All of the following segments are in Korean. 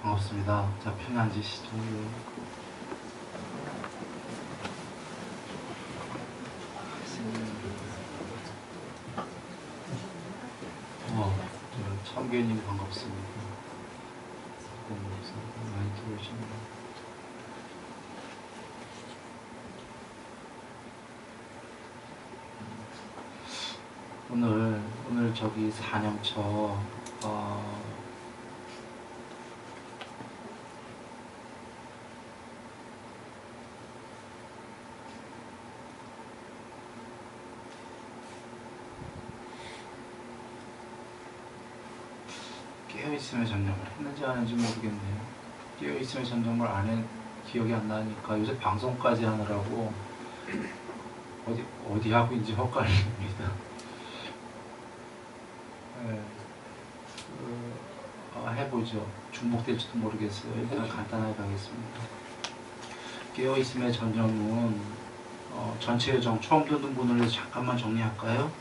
반갑습니다. 자, 편히 앉으시죠. 참견님 반갑습니다. 많이 들어오십니다. 오늘 저기 사념처 깨어있음의 전념을 했는지 안 했는지 모르겠네요. 깨어있음의 전념을 안 한 기억이 안 나니까 요새 방송까지 하느라고 어디 하고 있는지 헛갈립니다. 네. 해보죠. 중복될지도 모르겠어요. 일단 간단하게 가겠습니다. 깨어있음의 전념은 전체 여정 처음 듣는 분을 위해서 잠깐만 정리할까요?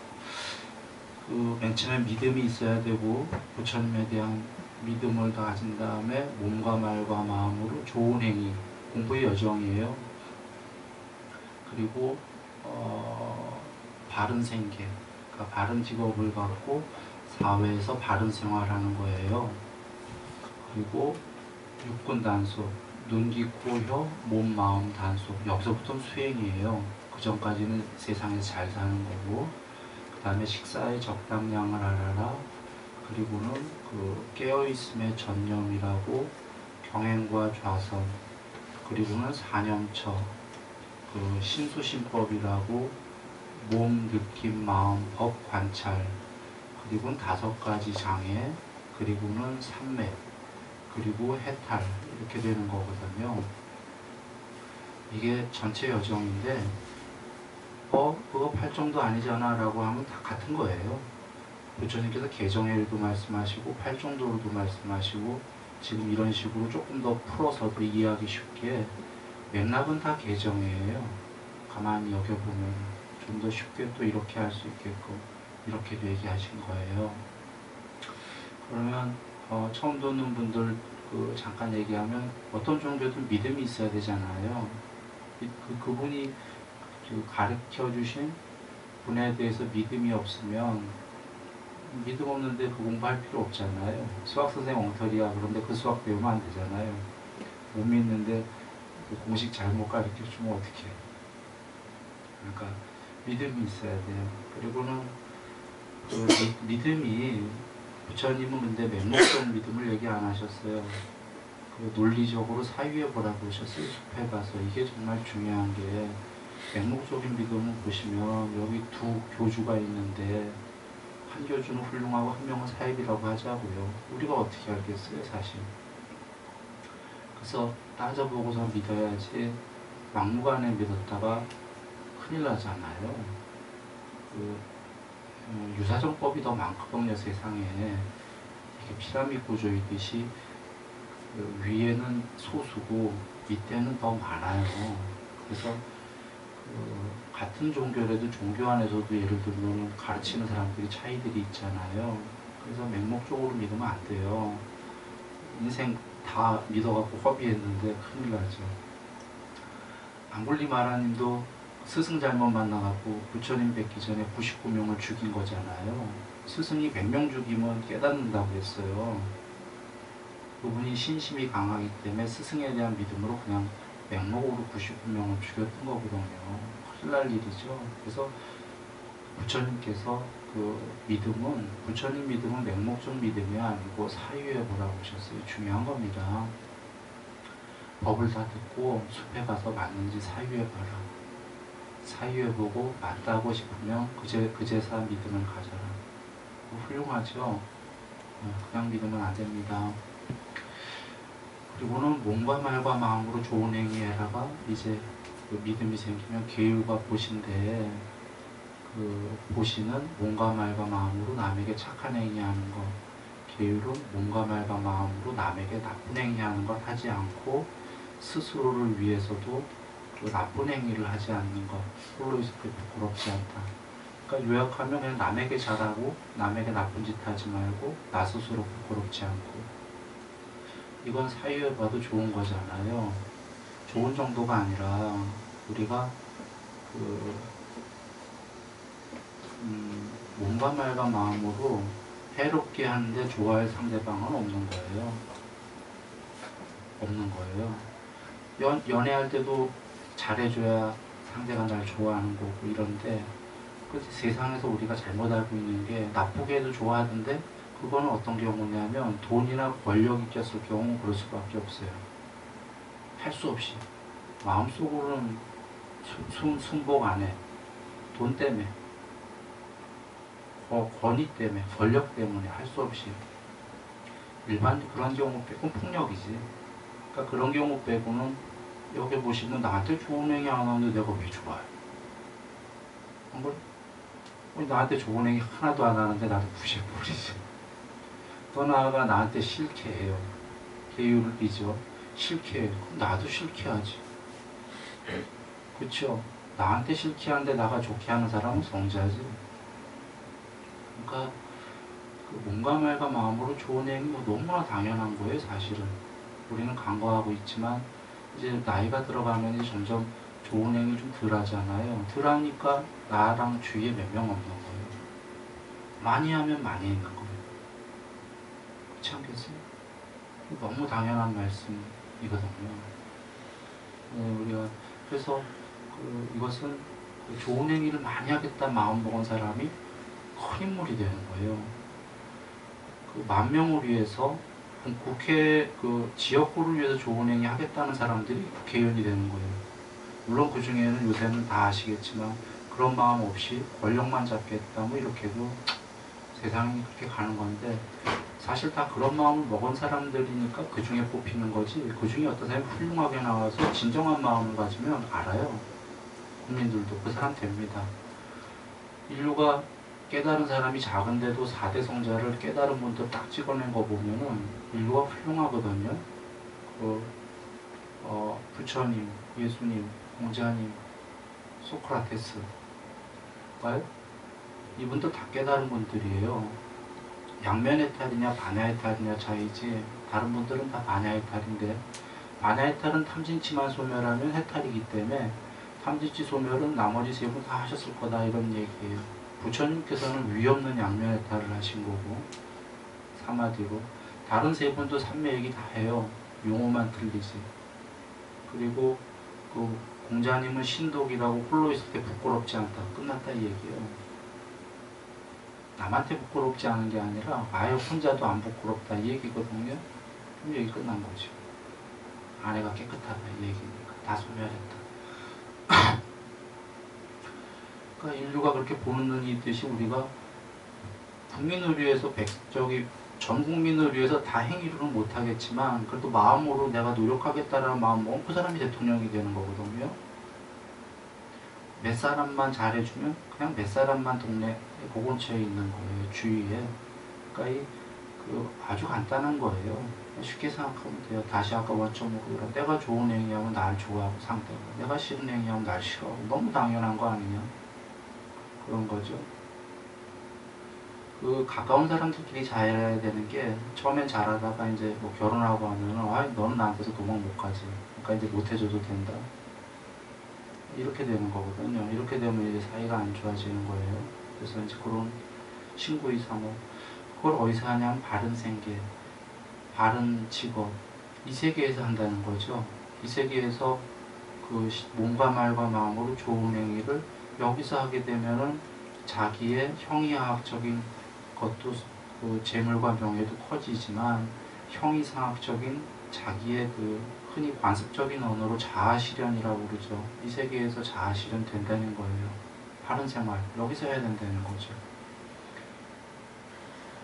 맨 처음에 믿음이 있어야 되고 부처님에 대한 믿음을 가진 다음에 몸과 말과 마음으로 좋은 행위, 공부의 여정이에요. 그리고 바른 생계, 그러니까 바른 직업을 갖고 사회에서 바른 생활하는 거예요. 그리고 육군 단속, 눈, 귀, 코, 혀, 몸, 마음 단속, 여기서부터는 수행이에요. 그 전까지는 세상에서 잘 사는 거고, 그 다음에 식사의 적당량을 알아라. 그리고는 깨어있음의 전념이라고 경행과 좌선, 그리고는 사념처, 심수심법이라고 몸, 느낌, 마음, 법, 관찰, 그리고는 5가지 장애, 그리고는 삼매, 그리고 해탈, 이렇게 되는 거거든요. 이게 전체 여정인데 그거 팔정도 아니잖아 라고 하면 다 같은 거예요. 부처님께서 개정회로도 말씀하시고 팔정도로도 말씀하시고 지금 이런 식으로 조금 더 풀어서도 이해하기 쉽게 맥락은 다 개정회예요. 가만히 여겨보면 좀 더 쉽게 또 이렇게 할 수 있게끔 이렇게도 얘기하신 거예요. 그러면 처음 듣는 분들 잠깐 얘기하면 어떤 종교든 믿음이 있어야 되잖아요. 그분이 가르쳐 주신 분에 대해서 믿음이 없으면 믿음 없는데 그 공부할 필요 없잖아요. 수학선생 엉터리야. 그런데 그 수학 배우면 안 되잖아요. 못 믿는데 공식 잘못 가르쳐 주면 어떡해. 그러니까 믿음이 있어야 돼요. 그리고는 믿음이 부처님은 근데 맹목적 믿음을 얘기 안 하셨어요. 논리적으로 사유해 보라고 하셨어요. 숲에 가서. 이게 정말 중요한 게 맹목적인 믿음을 보시면 여기 2 교주가 있는데 한 교주는 훌륭하고 한 명은 사입이라고 하자고요. 우리가 어떻게 알겠어요, 사실. 그래서 따져보고서 믿어야지 막무가내 믿었다가 큰일 나잖아요. 유사정법이 더 많거든요, 세상에. 이게 피라미드 구조이듯이 위에는 소수고 밑에는 더 많아요. 그래서 같은 종교라도 종교 안에서도 예를 들면 가르치는 사람들이 차이들이 있잖아요. 그래서 맹목적으로 믿으면 안 돼요. 인생 다 믿어갖고 허비했는데 큰일 나죠. 안굴리마라님도 스승 잘못 만나갖고 부처님 뵙기 전에 99명을 죽인 거잖아요. 스승이 100명 죽이면 깨닫는다고 했어요. 그분이 신심이 강하기 때문에 스승에 대한 믿음으로 그냥 맹목으로 99명을 죽였던 거거든요. 큰일 날 일이죠. 그래서 부처님께서 부처님 믿음은 맹목적 믿음이 아니고 사유해 보라고 하셨어요. 중요한 겁니다. 법을 다 듣고 숲에 가서 맞는지 사유해 봐라. 사유해 보고 맞다고 싶으면 그제서 믿음을 가져라. 훌륭하죠? 그냥 믿으면 안 됩니다. 그리고는 몸과 말과 마음으로 좋은 행위해라가 이제 믿음이 생기면 계율과 보신데 보시는 몸과 말과 마음으로 남에게 착한 행위하는 것, 계율은 몸과 말과 마음으로 남에게 나쁜 행위하는 것 하지 않고 스스로를 위해서도 나쁜 행위를 하지 않는 것, 홀로 있을 때 부끄럽지 않다. 그러니까 요약하면 그냥 남에게 잘하고 남에게 나쁜 짓 하지 말고 나 스스로 부끄럽지 않고 이건 사유에 봐도 좋은 거잖아요. 좋은 정도가 아니라 우리가 그 몸과 말과 마음으로 해롭게 하는데 좋아할 상대방은 없는 거예요. 없는 거예요. 연애할 때도 잘해줘야 상대가 날 좋아하는 거고 이런데 그 세상에서 우리가 잘못 알고 있는 게 나쁘게 해도 좋아하는데 그거는 어떤 경우냐면 돈이나 권력이 꼈을 경우 그럴 수밖에 없어요. 할 수 없이 마음속으로는 순복 안 해. 돈 때문에 권위 때문에 권력 때문에 할 수 없이 일반 그런 경우 빼고는 폭력이지. 그러니까 그런 경우 빼고는 여기 보시면 나한테 좋은 행위 안 하는데 내가 왜 좋아해? 한 걸? 나한테 좋은 행위 하나도 안 하는데 나도 무시해버리지. 또 나아가 나한테 싫게 해요. 계율이죠. 싫게 해요. 나도 싫게 하지. 그쵸? 나한테 싫게 하는데 나가 좋게 하는 사람은 성자지. 그러니까 그 몸과 말과 마음으로 좋은 행위 너무나 당연한 거예요, 사실은. 우리는 간과하고 있지만 이제 나이가 들어가면 이제 점점 좋은 행위 좀 덜 하잖아요. 덜 하니까 나랑 주위에 몇 명 없는 거예요. 많이 하면 많이 있는 거예요. 그렇지 않겠어요? 너무 당연한 말씀이거든요. 우리가 그래서 이것은 좋은 행위를 많이 하겠다는 마음 먹은 사람이 큰 인물이 되는 거예요. 그 만 명을 위해서 국회 지역구를 위해서 좋은 행위 하겠다는 사람들이 국회의원이 되는 거예요. 물론 그 중에는 요새는 다 아시겠지만 그런 마음 없이 권력만 잡겠다 뭐 이렇게도 세상이 그렇게 가는 건데 사실 다 그런 마음을 먹은 사람들이니까 그 중에 뽑히는 거지. 그 중에 어떤 사람이 훌륭하게 나와서 진정한 마음을 가지면 알아요. 국민들도 그 사람 됩니다. 인류가 깨달은 사람이 작은데도 4대 성자를 깨달은 분들 딱 찍어낸 거 보면은 인류가 훌륭하거든요. 부처님, 예수님, 공자님, 소크라테스. 이분들 다 깨달은 분들이에요. 양면해탈이냐 반야해탈이냐 차이지 다른 분들은 다 반야해탈인데 반야해탈은 탐진치만 소멸하면 해탈이기 때문에 탐진치 소멸은 나머지 세 분 다 하셨을 거다 이런 얘기예요. 부처님께서는 위없는 양면해탈을 하신 거고 사마디로 다른 세 분도 삼매얘기 다 해요. 용어만 틀리지. 그리고 그 공자님은 신독이라고 홀로 있을 때 부끄럽지 않다. 끝났다 이 얘기예요. 남한테 부끄럽지 않은 게 아니라 아예 혼자도 안 부끄럽다 이 얘기거든요. 그럼 얘기 끝난 거죠. 아내가 깨끗하다 이 얘기니까 다 소멸했다. 그러니까 인류가 그렇게 보는 눈이 있듯이 우리가 국민을 위해서 전 국민을 위해서 다 행위로는 못하겠지만 그래도 마음으로 내가 노력하겠다라는 마음 먹으면 그 사람이 대통령이 되는 거거든요. 몇 사람만 잘해주면 그냥 몇 사람만 동네 보건처에 있는 거예요. 주위에. 그러니까 아주 간단한 거예요. 쉽게 생각하면 돼요. 다시 아까 원점으로 내가 좋은 행위하면 날 좋아하고 상대가 내가 싫은 행위하면 날 싫어하고 너무 당연한 거 아니냐. 그런 거죠. 가까운 사람들끼리 잘해야 되는 게 처음엔 잘하다가 이제 뭐 결혼하고 하면은 너는 나한테서 도망 못 가지. 그러니까 이제 못 해줘도 된다. 이렇게 되는 거거든요. 이렇게 되면 이제 사이가 안 좋아지는 거예요. 그래서 이제 그런 신구이상호 그걸 어디서 하냐면 바른 생계, 바른 직업 이 세계에서 한다는 거죠. 이 세계에서 몸과 말과 마음으로 좋은 행위를 여기서 하게 되면은 자기의 형이하학적인 것도 재물과 명예도 커지지만 형이상학적인 자기의 흔히 관습적인 언어로 자아실현이라고 그러죠. 이 세계에서 자아실현 된다는 거예요. 바른 생활 여기서 해야 된다는 거죠.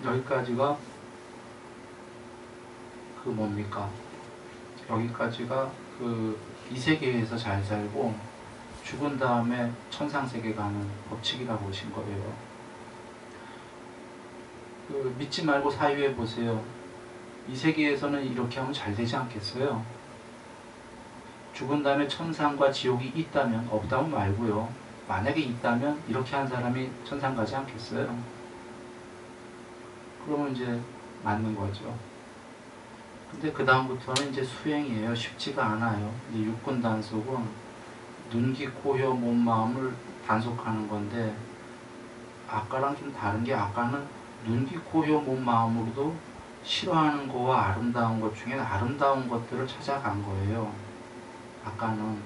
여기까지가 뭡니까? 여기까지가 이 세계에서 잘 살고 죽은 다음에 천상세계 가는 법칙이라고 보신 거예요. 믿지 말고 사유해 보세요. 이 세계에서는 이렇게 하면 잘 되지 않겠어요? 죽은 다음에 천상과 지옥이 있다면 없다면 말고요. 만약에 있다면 이렇게 한 사람이 천상 가지 않겠어요? 그러면 이제 맞는 거죠. 근데 그 다음부터는 이제 수행이에요. 쉽지가 않아요. 이제 육군 단속은 눈, 귀, 코, 혀, 몸, 마음을 단속하는 건데 아까랑 좀 다른 게 아까는 눈, 귀, 코, 혀, 몸, 마음으로도 싫어하는 거와 아름다운 것 중에 아름다운 것들을 찾아간 거예요. 아까는.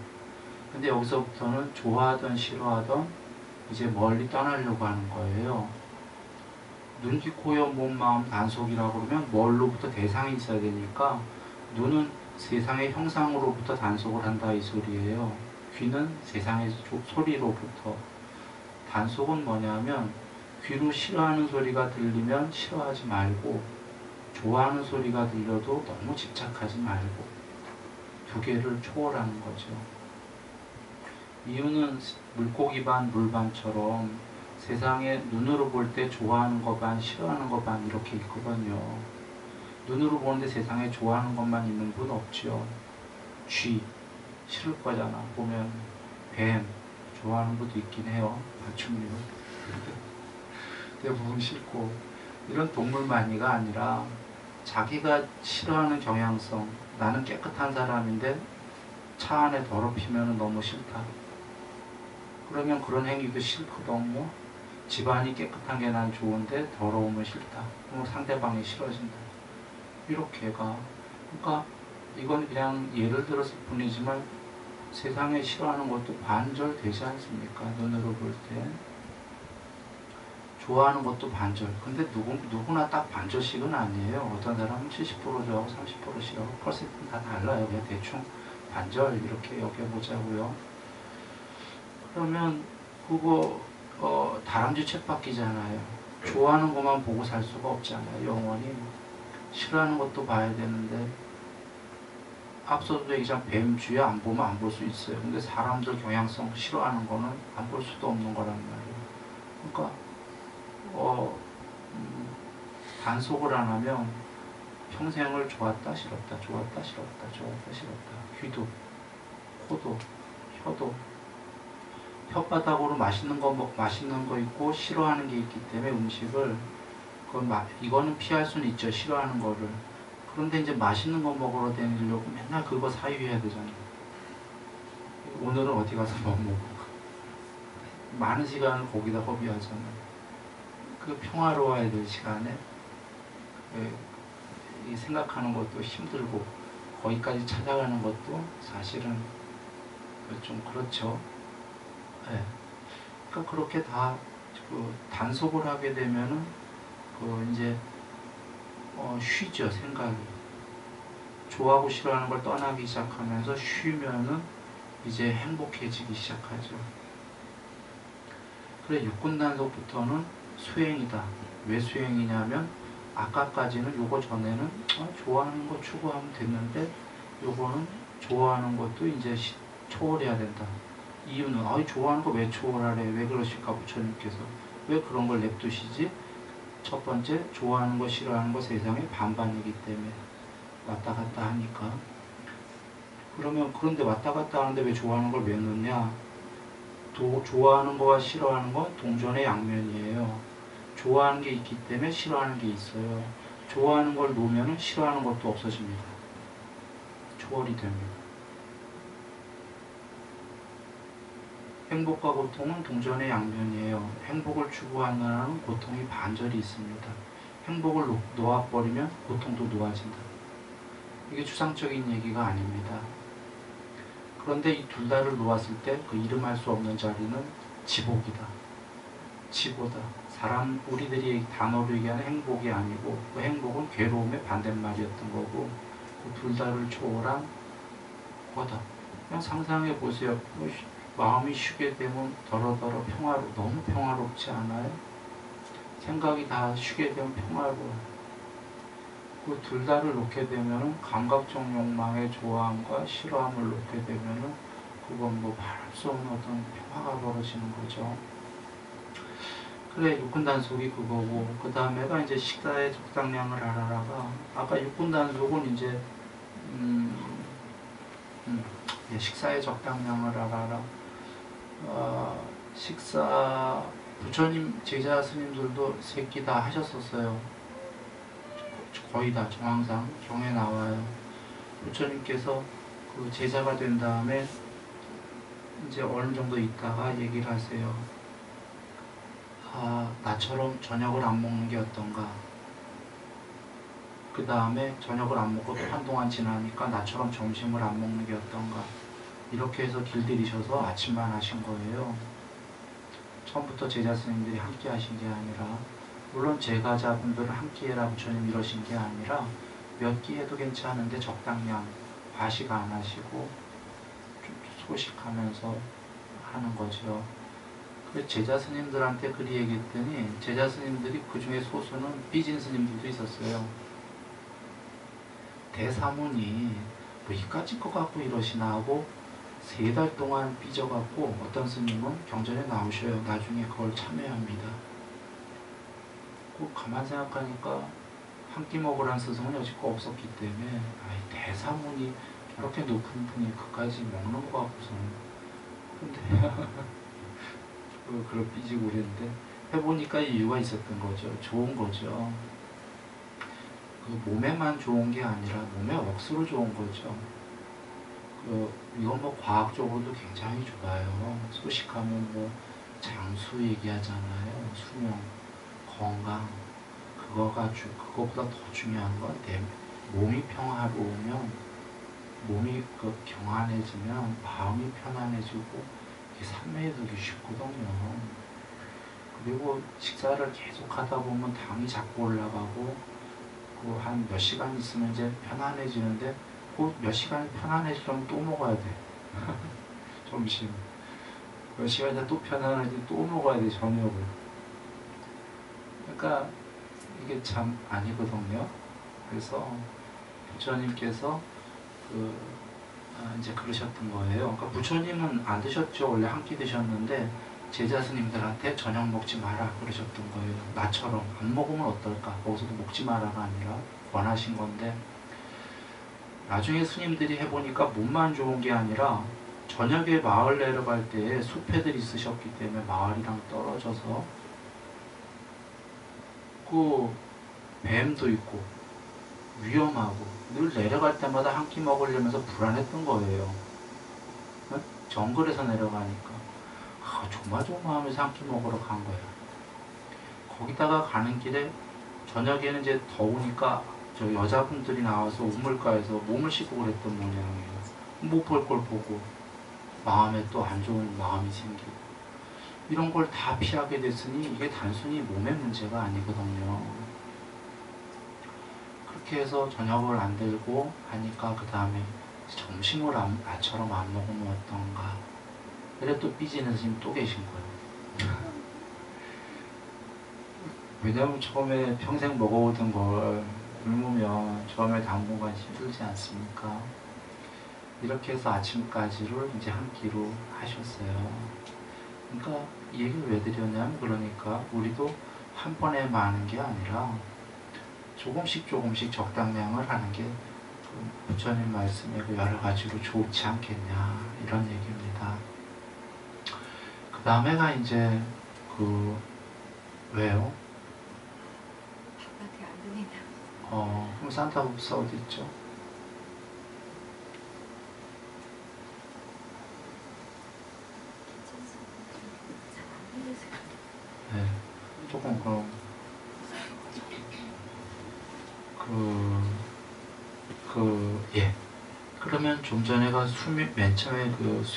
근데 여기서부터는 좋아하던 싫어하던 이제 멀리 떠나려고 하는 거예요. 눈, 귀, 코, 혀, 몸, 마음 단속이라고 그러면 뭘로부터 대상이 있어야 되니까 눈은 세상의 형상으로부터 단속을 한다 이 소리예요. 귀는 세상의 소리로부터. 단속은 뭐냐면 귀로 싫어하는 소리가 들리면 싫어하지 말고 좋아하는 소리가 들려도 너무 집착하지 말고 두 개를 초월하는 거죠. 이유는 물고기 반 물반처럼 세상에 눈으로 볼 때 좋아하는 것 반 싫어하는 것 반 이렇게 있거든요. 눈으로 보는데 세상에 좋아하는 것만 있는 분 없죠. 쥐 싫을 거잖아. 보면 뱀 좋아하는 것도 있긴 해요. 파충류 대부분 싫고 이런 동물만이가 아니라 자기가 싫어하는 경향성 나는 깨끗한 사람인데 차 안에 더럽히면 너무 싫다. 그러면 그런 행위도 싫거든요. 집안이 깨끗한 게 난 좋은데 더러우면 싫다. 그럼 상대방이 싫어진다. 이렇게가 그러니까 이건 그냥 예를 들었을 뿐이지만 세상에 싫어하는 것도 반절 되지 않습니까? 눈으로 볼 때. 좋아하는 것도 반절. 근데 누구나 딱 반절씩은 아니에요. 어떤 사람은 70% 좋아하고 30% 싫어하고 퍼센트는 다 달라요. 그냥 대충 반절 이렇게 여겨보자고요. 그러면 그거 다람쥐 쳇바퀴잖아요. 좋아하는 것만 보고 살 수가 없잖아요. 영원히. 싫어하는 것도 봐야 되는데 앞서도 얘기한 뱀쥐야 안 보면 안 볼 수 있어요. 근데 사람들 경향성 싫어하는 거는 안 볼 수도 없는 거란 말이에요. 그러니까 단속을 안 하면 평생을 좋았다 싫었다 좋았다 싫었다 좋았다 싫었다 귀도 코도 혀도 혓바닥으로 맛있는 거 있고 싫어하는 게 있기 때문에 음식을 이거는 피할 수는 있죠. 싫어하는 거를. 그런데 이제 맛있는 거 먹으러 다니려고 맨날 그거 사유해야 되잖아요. 오늘은 어디 가서 뭐 먹고 많은 시간을 거기다 허비하잖아요. 그 평화로워야 될 시간에 이 생각하는 것도 힘들고 거기까지 찾아가는 것도 사실은 좀 그렇죠. 네. 그러니까 그렇게 다 단속을 하게 되면은 이제 쉬죠. 생각이 좋아하고 싫어하는 걸 떠나기 시작하면서 쉬면은 이제 행복해지기 시작하죠. 그래 육군 단속부터는 수행이다. 왜 수행이냐면 아까까지는 요거 전에는 좋아하는 거 추구하면 됐는데 요거는 좋아하는 것도 이제 초월해야 된다. 이유는 좋아하는 거 왜 초월하래? 왜 그러실까 부처님께서 왜 그런 걸 냅두시지? 첫 번째 좋아하는 거 싫어하는 거 세상에 반반이기 때문에 왔다 갔다 하니까. 그런데 왔다 갔다 하는데 왜 좋아하는 걸 왜 넣냐? 좋아하는 거와 싫어하는 건 동전의 양면이에요. 좋아하는 게 있기 때문에 싫어하는 게 있어요. 좋아하는 걸 놓으면 싫어하는 것도 없어집니다. 초월이 됩니다. 행복과 고통은 동전의 양면이에요. 행복을 추구하는 한은 고통이 반절이 있습니다. 행복을 놓아버리면 고통도 놓아진다. 이게 추상적인 얘기가 아닙니다. 그런데 이 둘 다를 놓았을 때 그 이름할 수 없는 자리는 지복이다. 지보다. 우리들이 단어로 얘기하는 행복이 아니고 그 행복은 괴로움의 반대말이었던 거고 그 둘 다를 초월한 거다. 그냥 상상해 보세요. 마음이 쉬게 되면 더러더러 너무 평화롭지 않아요? 생각이 다 쉬게 되면 평화로워. 그 둘 다를 놓게 되면은 감각적 욕망의 좋아함과 싫어함을 놓게 되면은 그건 말할 수 없는 어떤 평화가 벌어지는 거죠. 그래 육군 단속이 그거고 그 다음에가 이제 식사의 적당량을 알아라가 아까 육군 단속은 이제 식사의 적당량을 알아라. 식사 부처님 제자 스님들도 세 끼 다 하셨었어요. 거의 다 정황상 경에 나와요. 부처님께서 그 제자가 된 다음에 이제 어느 정도 있다가 얘기를 하세요. 아, 나처럼 저녁을 안 먹는 게 어떤가. 그 다음에 저녁을 안 먹고 또 한동안 지나니까 나처럼 점심을 안 먹는 게 어떤가. 이렇게 해서 길들이셔서 아침만 하신 거예요. 처음부터 제자 스님들이 함께 하신 게 아니라, 물론 제가자분들은 함께 해라 부처님 이러신 게 아니라 몇 끼 해도 괜찮은데 적당량 과식 안 하시고 좀 소식하면서 하는 거죠. 그래서 제자 스님들한테 그리 얘기했더니 제자 스님들이 그 중에 소수는 삐진 스님들도 있었어요. 대사문이 뭐 이까짓 거 갖고 이러시나 하고 3달 동안 삐져갖고 어떤 스님은 경전에 나오셔요. 나중에 그걸 참여합니다. 꼭 가만 생각하니까 한 끼 먹으란 스승은 여지껏 없었기 때문에 대사문이 저렇게 높은 분이 그까지 먹는 거 같고서는 근데 그걸 삐지고 그랬는데 해보니까 이유가 있었던 거죠. 좋은 거죠. 그 몸에만 좋은 게 아니라 몸의 억수로 좋은 거죠. 이건 뭐 과학적으로도 굉장히 좋아요. 소식하면 뭐 장수 얘기하잖아요. 수명, 건강. 그거보다 더 중요한 건 몸이 평화로우면, 몸이 경안해지면 마음이 편안해지고 이게 산매에 들기 쉽거든요. 그리고 식사를 계속 하다 보면 당이 자꾸 올라가고 한 몇 시간 있으면 이제 편안해지는데 그 몇 시간이 편안해지려면 또 먹어야 돼. 점심. 몇 시간이 또 편안해지면 또 먹어야 돼, 저녁을. 그러니까 이게 참 아니거든요. 그래서 부처님께서 이제 그러셨던 거예요. 그러니까 부처님은 안 드셨죠. 원래 한 끼 드셨는데 제자 스님들한테 저녁 먹지 마라 그러셨던 거예요. 나처럼 안 먹으면 어떨까? 거기서도 먹지 마라가 아니라 권하신 건데 나중에 스님들이 해보니까 몸만 좋은 게 아니라 저녁에 마을 내려갈 때에 숲애들이 있으셨기 때문에 마을이랑 떨어져서 뱀도 있고 위험하고 늘 내려갈 때마다 한 끼 먹으려면서 불안했던 거예요. 정글에서 내려가니까 조마조마하면서 한 끼 먹으러 간 거야. 거기다가 가는 길에 저녁에는 이제 더우니까 저 여자분들이 나와서 우물가에서 몸을 씻고 그랬던 모양이에요. 못 볼 걸 보고 마음에 또 안 좋은 마음이 생기고 이런 걸 다 피하게 됐으니 이게 단순히 몸의 문제가 아니거든요. 그렇게 해서 저녁을 안 들고 하니까 그 다음에 점심을 나처럼 안 먹으면 어떤가. 그래 또 삐지는 스님 또 계신 거예요. 왜냐면 처음에 평생 먹어오던 걸 굶으면 처음에 당분간 힘들지 않습니까? 이렇게 해서 아침까지를 이제 한 끼로 하셨어요. 그러니까 이 얘기를 왜 드렸냐면 그러니까 우리도 한 번에 많은 게 아니라 조금씩 적당량을 하는 게 부처님 말씀에 여러 가지로 좋지 않겠냐 이런 얘기입니다. 그 다음에가 이제 왜요? 바깥에 안 들린다. 그럼 산타국사 어디 있죠? 네, 조금 그럼 예. 그러면 좀 전에가 맨 처음에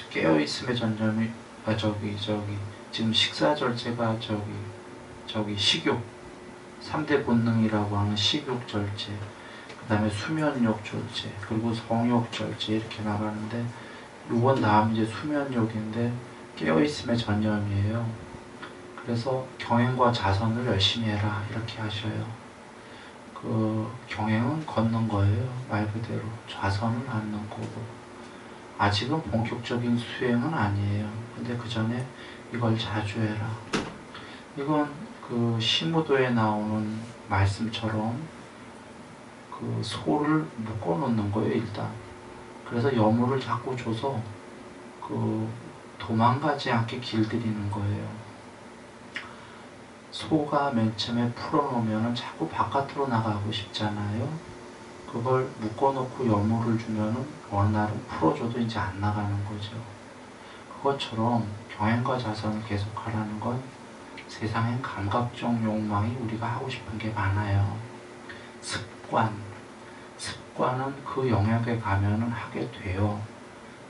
깨어있음의 전념이 지금 식사 절제가 식욕 3대 본능이라고 하는 식욕 절제, 그 다음에 수면욕 절제, 그리고 성욕 절제 이렇게 나가는데 이번 다음 이제 수면욕인데 깨어있음의 전념이에요. 그래서 경행과 자선을 열심히 해라 이렇게 하셔요. 경행은 걷는 거예요. 말 그대로 좌선은 앉는 거고 아직은 본격적인 수행은 아니에요. 근데 그 전에 이걸 자주 해라. 이건 시무도에 나오는 말씀처럼 소를 묶어 놓는 거예요. 일단 그래서 여물을 자꾸 줘서 도망가지 않게 길들이는 거예요. 소가 맨 처음에 풀어놓으면 자꾸 바깥으로 나가고 싶잖아요. 그걸 묶어놓고 여물을 주면은 어느 날은 풀어줘도 이제 안 나가는 거죠. 그것처럼 경행과 자선을 계속하라는 건 세상엔 감각적 욕망이 우리가 하고 싶은 게 많아요. 습관은 그 영역에 가면은 하게 돼요.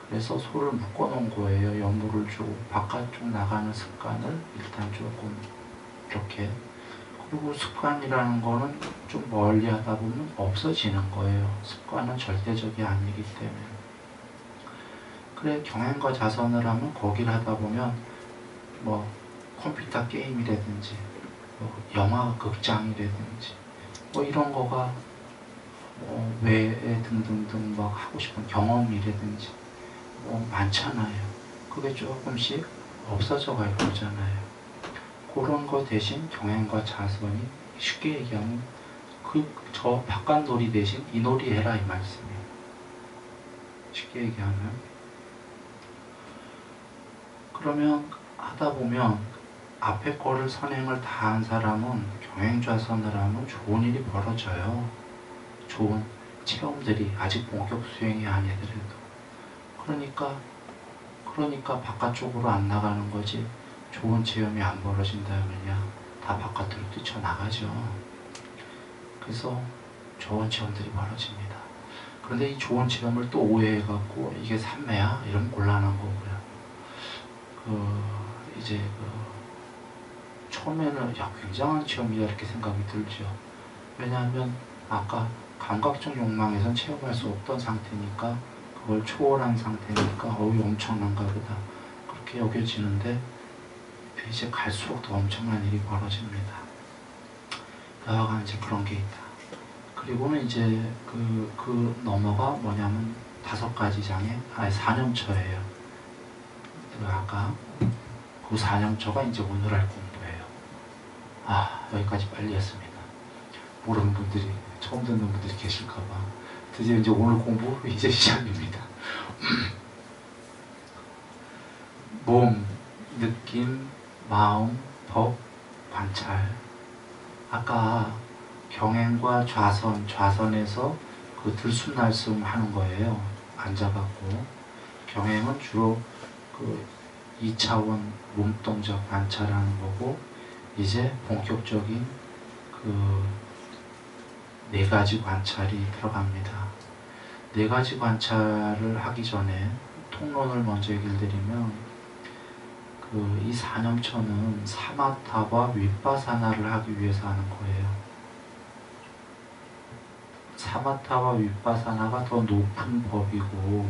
그래서 소를 묶어놓은 거예요. 여물을 주고 바깥쪽 나가는 습관을 일단 조금 이렇게. 그리고 습관이라는 거는 좀 멀리 하다 보면 없어지는 거예요. 습관은 절대적이 아니기 때문에. 그래, 경행과 자선을 하면 거기를 하다 보면 뭐 컴퓨터 게임이라든지 뭐 영화 극장이라든지 뭐 이런 거가 뭐 외에 등등등 막 하고 싶은 경험이라든지 뭐 많잖아요. 그게 조금씩 없어져 갈 거잖아요. 그런 거 대신 경행과 자선이 쉽게 얘기하면 저 바깥 놀이 대신 이 놀이 해라 이 말씀이에요. 쉽게 얘기하면. 그러면 하다 보면 앞에 거를 선행을 다 한 사람은 경행좌선을 하면 좋은 일이 벌어져요. 좋은 체험들이 아직 본격 수행이 아니더라도. 그러니까 바깥쪽으로 안 나가는 거지 좋은 체험이 안 벌어진다면야 다 바깥으로 뛰쳐나가죠. 그래서 좋은 체험들이 벌어집니다. 그런데 이 좋은 체험을 또 오해해갖고 이게 삼매야? 이러면 곤란한 거고요. 처음에는 야 굉장한 체험이다 이렇게 생각이 들죠. 왜냐하면 아까 감각적 욕망에선 체험할 수 없던 상태니까 그걸 초월한 상태니까 어우 엄청난가 보다 그렇게 여겨지는데 이제 갈수록 더 엄청난 일이 벌어집니다. 여하간 이제 그런 게 있다. 그리고는 이제 그 넘어가 뭐냐면 5가지 장애, 4념처예요. 아까 그 4념처가 이제 오늘 할 공부예요. 여기까지 빨리 했습니다. 모르는 분들이, 처음 듣는 분들이 계실까봐. 드디어 이제 오늘 공부 이제 시작입니다. 몸, 느낌, 마음, 법, 관찰. 아까 경행과 좌선에서 그 들숨날숨 하는 거예요. 앉아갖고. 경행은 주로 그 2차원 몸동작 관찰하는 거고, 이제 본격적인 그 4가지 관찰이 들어갑니다. 4가지 관찰을 하기 전에 통론을 먼저 얘기를 드리면, 이 4념처는 사마타와 윗바사나를 하기 위해서 하는 거예요. 사마타와 윗바사나가 더 높은 법이고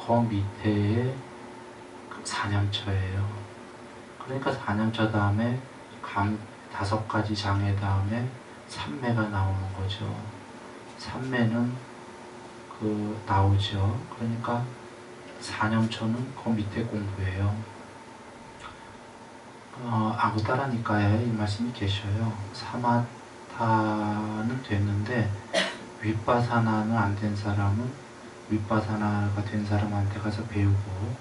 그 밑에 4념처예요. 그러니까 4념처 다음에 5가지 장애 다음에 3매가 나오는 거죠. 3매는 나오죠. 그러니까 4념처는 그 밑에 공부예요. 아무따라니까에 이 말씀이 계셔요. 사마타는 됐는데 윗바사나는 안 된 사람은 윗바사나가 된 사람한테 가서 배우고,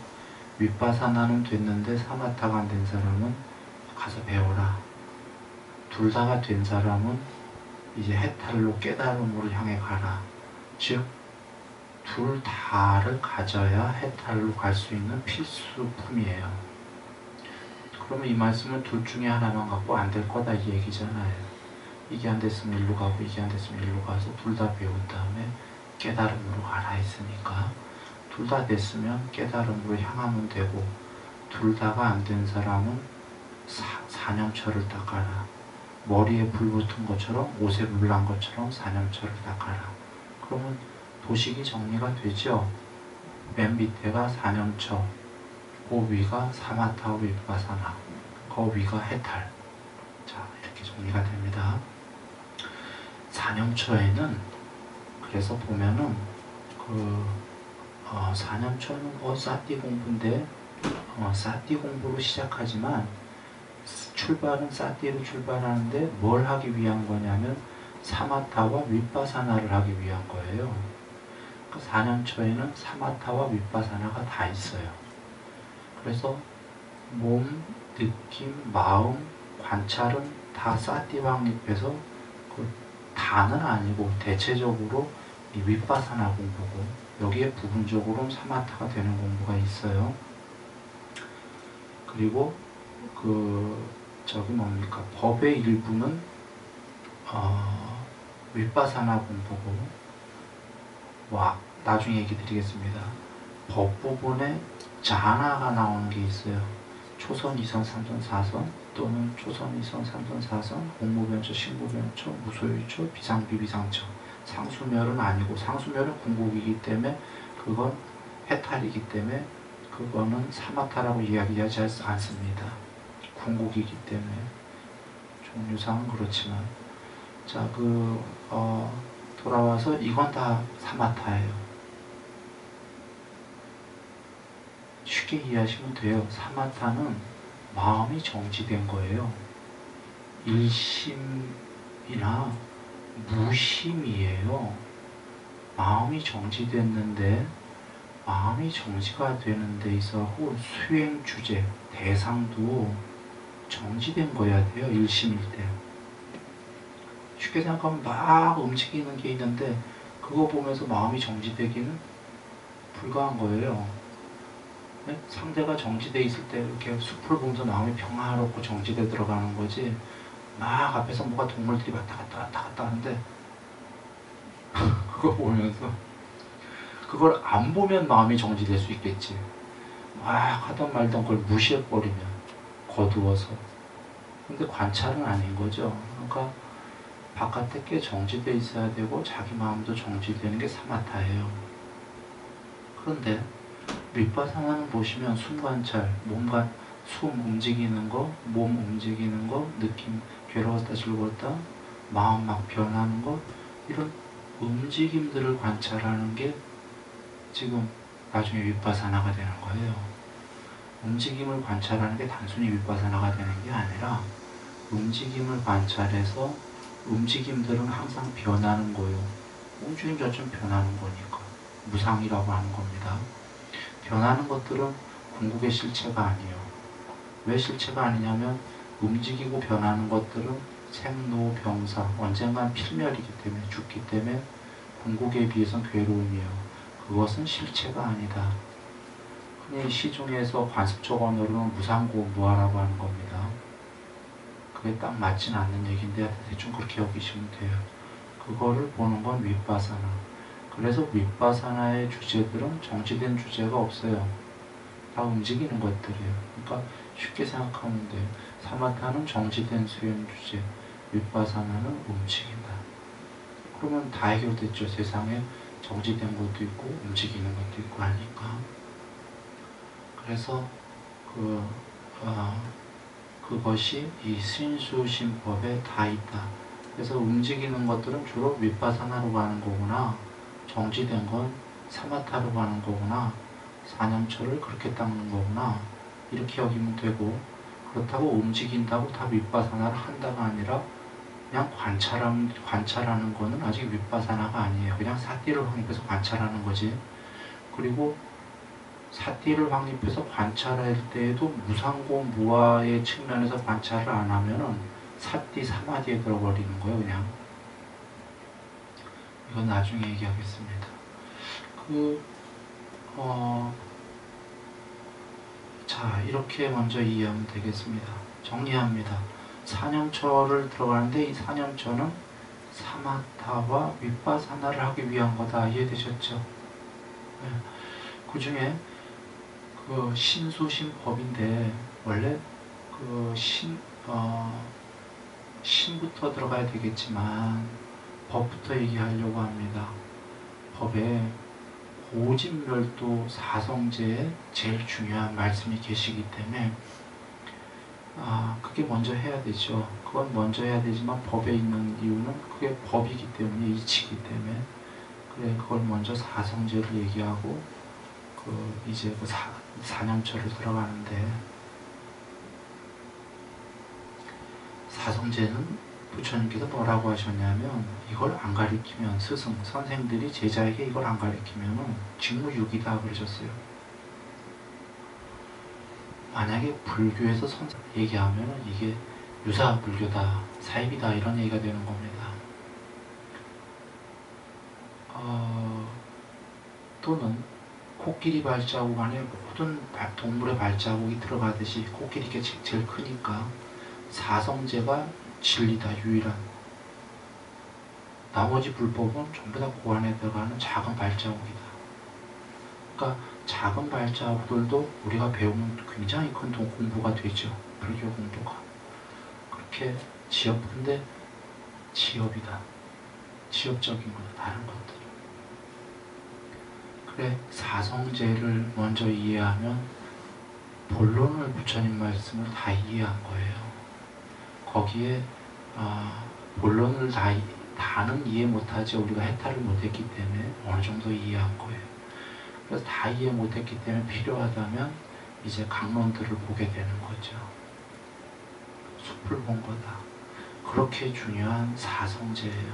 윗바사나는 됐는데 사마타가 안 된 사람은 가서 배워라. 둘 다가 된 사람은 이제 해탈로 깨달음으로 향해 가라. 즉 둘 다를 가져야 해탈로 갈 수 있는 필수품이에요. 그러면 이 말씀은 둘 중에 하나만 갖고 안 될 거다 이 얘기잖아요. 이게 안 됐으면 일로 가고 이게 안 됐으면 일로 가서 둘 다 배운 다음에 깨달음으로 가라 했으니까, 둘 다 됐으면 깨달음으로 향하면 되고, 둘 다가 안 된 사람은 4념처를 닦아라. 머리에 불 붙은 것처럼, 옷에 물 난 것처럼 4념처를 닦아라. 그러면 도식이 정리가 되죠. 맨 밑에가 4념처, 그 위가 사마타 윗바사나, 그 위가 해탈. 자, 이렇게 정리가 됩니다. 4념처에는 그래서 보면은 4념처는 사띠 공부인데 사띠 공부로 시작하지만 출발은 사띠로 출발하는데 뭘 하기 위한 거냐면 사마타와 윗바사나를 하기 위한 거예요. 그 4념처에는 사마타와 윗바사나가 다 있어요. 그래서 몸, 느낌, 마음, 관찰은 다 사티 확립해서 그 다는 아니고 대체적으로 이 윗바사나 공부고 여기에 부분적으로 사마타가 되는 공부가 있어요. 그리고 저기 뭡니까 법의 일부는 윗바사나 공부고 나중에 얘기 드리겠습니다. 법 부분에 자나가 나오는 게 있어요. 초선, 2선, 3선, 4선 또는 초선, 2선, 3선, 4선 공무변처, 신구변처, 무소유처, 비상비, 비상처 상수멸은 아니고 상수멸은 궁극이기 때문에 그건 해탈이기 때문에 그거는 사마타라고 이야기하지 않습니다. 궁극이기 때문에 종류상은 그렇지만 자 돌아와서 이건 다 사마타예요. 쉽게 이해하시면 돼요. 사마타는 마음이 정지된 거예요. 일심이나 무심이에요. 마음이 정지됐는데 마음이 정지가 되는 데 있어서 수행 주제, 대상도 정지된 거야 돼요. 일심일 때. 쉽게 생각하면 막 움직이는 게 있는데 그거 보면서 마음이 정지되기는 불가한 거예요. 네? 상대가 정지돼 있을 때 이렇게 숲을 보면서 마음이 평화롭고 정지돼 들어가는 거지 막 앞에서 뭐가 동물들이 왔다 갔다 하는데 그거 보면서 그걸 안 보면 마음이 정지될 수 있겠지. 막 하던 말던 걸 무시해버리면 거두어서. 근데 관찰은 아닌 거죠. 그러니까 바깥에 꽤 정지돼 있어야 되고 자기 마음도 정지되는 게 사마타예요. 그런데 윗바사나는 보시면 숨관찰, 숨 움직이는 거, 몸 움직이는 거, 느낌, 괴로웠다 즐거웠다, 마음 막 변하는 거 이런 움직임들을 관찰하는 게 지금 나중에 윗바사나가 되는 거예요. 움직임을 관찰하는 게 단순히 윗바사나가 되는 게 아니라 움직임을 관찰해서 움직임들은 항상 변하는 거예요. 움직임 자체는 변하는 거니까 무상이라고 하는 겁니다. 변하는 것들은 궁극의 실체가 아니에요. 왜 실체가 아니냐면 움직이고 변하는 것들은 생로병사 언젠간 필멸이기 때문에 죽기 때문에 궁극에 비해서는 괴로움이에요. 그것은 실체가 아니다. 흔히 시중에서 관습적 언어로는 무상고무아라고 하는 겁니다. 그게 딱 맞진 않는 얘기인데 대충 그렇게 여기시면 돼요. 그거를 보는 건 윗바사나. 그래서 윗바사나의 주제들은 정지된 주제가 없어요. 다 움직이는 것들이에요. 그러니까 쉽게 생각하면 돼요. 사마타는 정지된 수행 주제, 윗바사나는 움직인다. 그러면 다 해결됐죠. 세상에 정지된 것도 있고 움직이는 것도 있고 하니까. 그래서 그것이 이 신수심법에 다 있다. 그래서 움직이는 것들은 주로 윗바사나로 가는 거구나. 정지된 건 사마타로 가는 거구나. 사념처를 그렇게 닦는 거구나. 이렇게 여기면 되고 그렇다고 움직인다고 다 윗바사나를 한다가 아니라 그냥 관찰하는 거는 아직 윗바사나가 아니에요. 그냥 사띠를 확립해서 관찰하는 거지. 그리고 사띠를 확립해서 관찰할 때에도 무상고 무아의 측면에서 관찰을 안 하면은 사띠 사마디에 들어버리는 거예요. 그냥 이건 나중에 얘기하겠습니다. 자 이렇게 먼저 이해하면 되겠습니다. 정리합니다. 사념처를 들어가는데 이 사념처는 사마타와 윗바사나를 하기 위한 거다. 이해되셨죠? 네. 그 중에 그 신수신법인데 원래 그 신부터 들어가야 되겠지만 법부터 얘기하려고 합니다. 법에 고진멸도 사성제에 제일 중요한 말씀이 계시기 때문에 그게 먼저 해야 되죠. 그건 먼저 해야 되지만 법에 있는 이유는 그게 법이기 때문에 이치기 때문에 그래 그걸 먼저 사성제를 얘기하고 이제 사념처를 들어가는데 사성제는 부처님께서 뭐라고 하셨냐면 이걸 안 가리키면 선생들이 제자에게 이걸 안 가리키면 직무유기다 그러셨어요. 만약에 불교에서 얘기하면 이게 유사 불교다, 사입이다 이런 얘기가 되는 겁니다. 또는 코끼리 발자국 안에 모든 동물의 발자국이 들어가듯이 코끼리가 제일 크니까 사성제가 진리다, 유일한. 나머지 불법은 전부 다 그 안에 들어가는 작은 발자국이다. 그러니까 작은 발자국들도 우리가 배우면 굉장히 큰 공부가 되죠. 불교 공부가. 그렇게 지엽인데 지엽이다. 지엽적인 거다. 다른 것들. 그래, 사성제를 먼저 이해하면 본론을 부처님 말씀을 다 이해한 거예요. 거기에 본론을 다는 이해 못하지. 우리가 해탈을 못했기 때문에 어느 정도 이해한 거예요. 그래서 다 이해 못했기 때문에 필요하다면 이제 강론들을 보게 되는 거죠. 숲을 본 거다. 그렇게 중요한 사성제예요.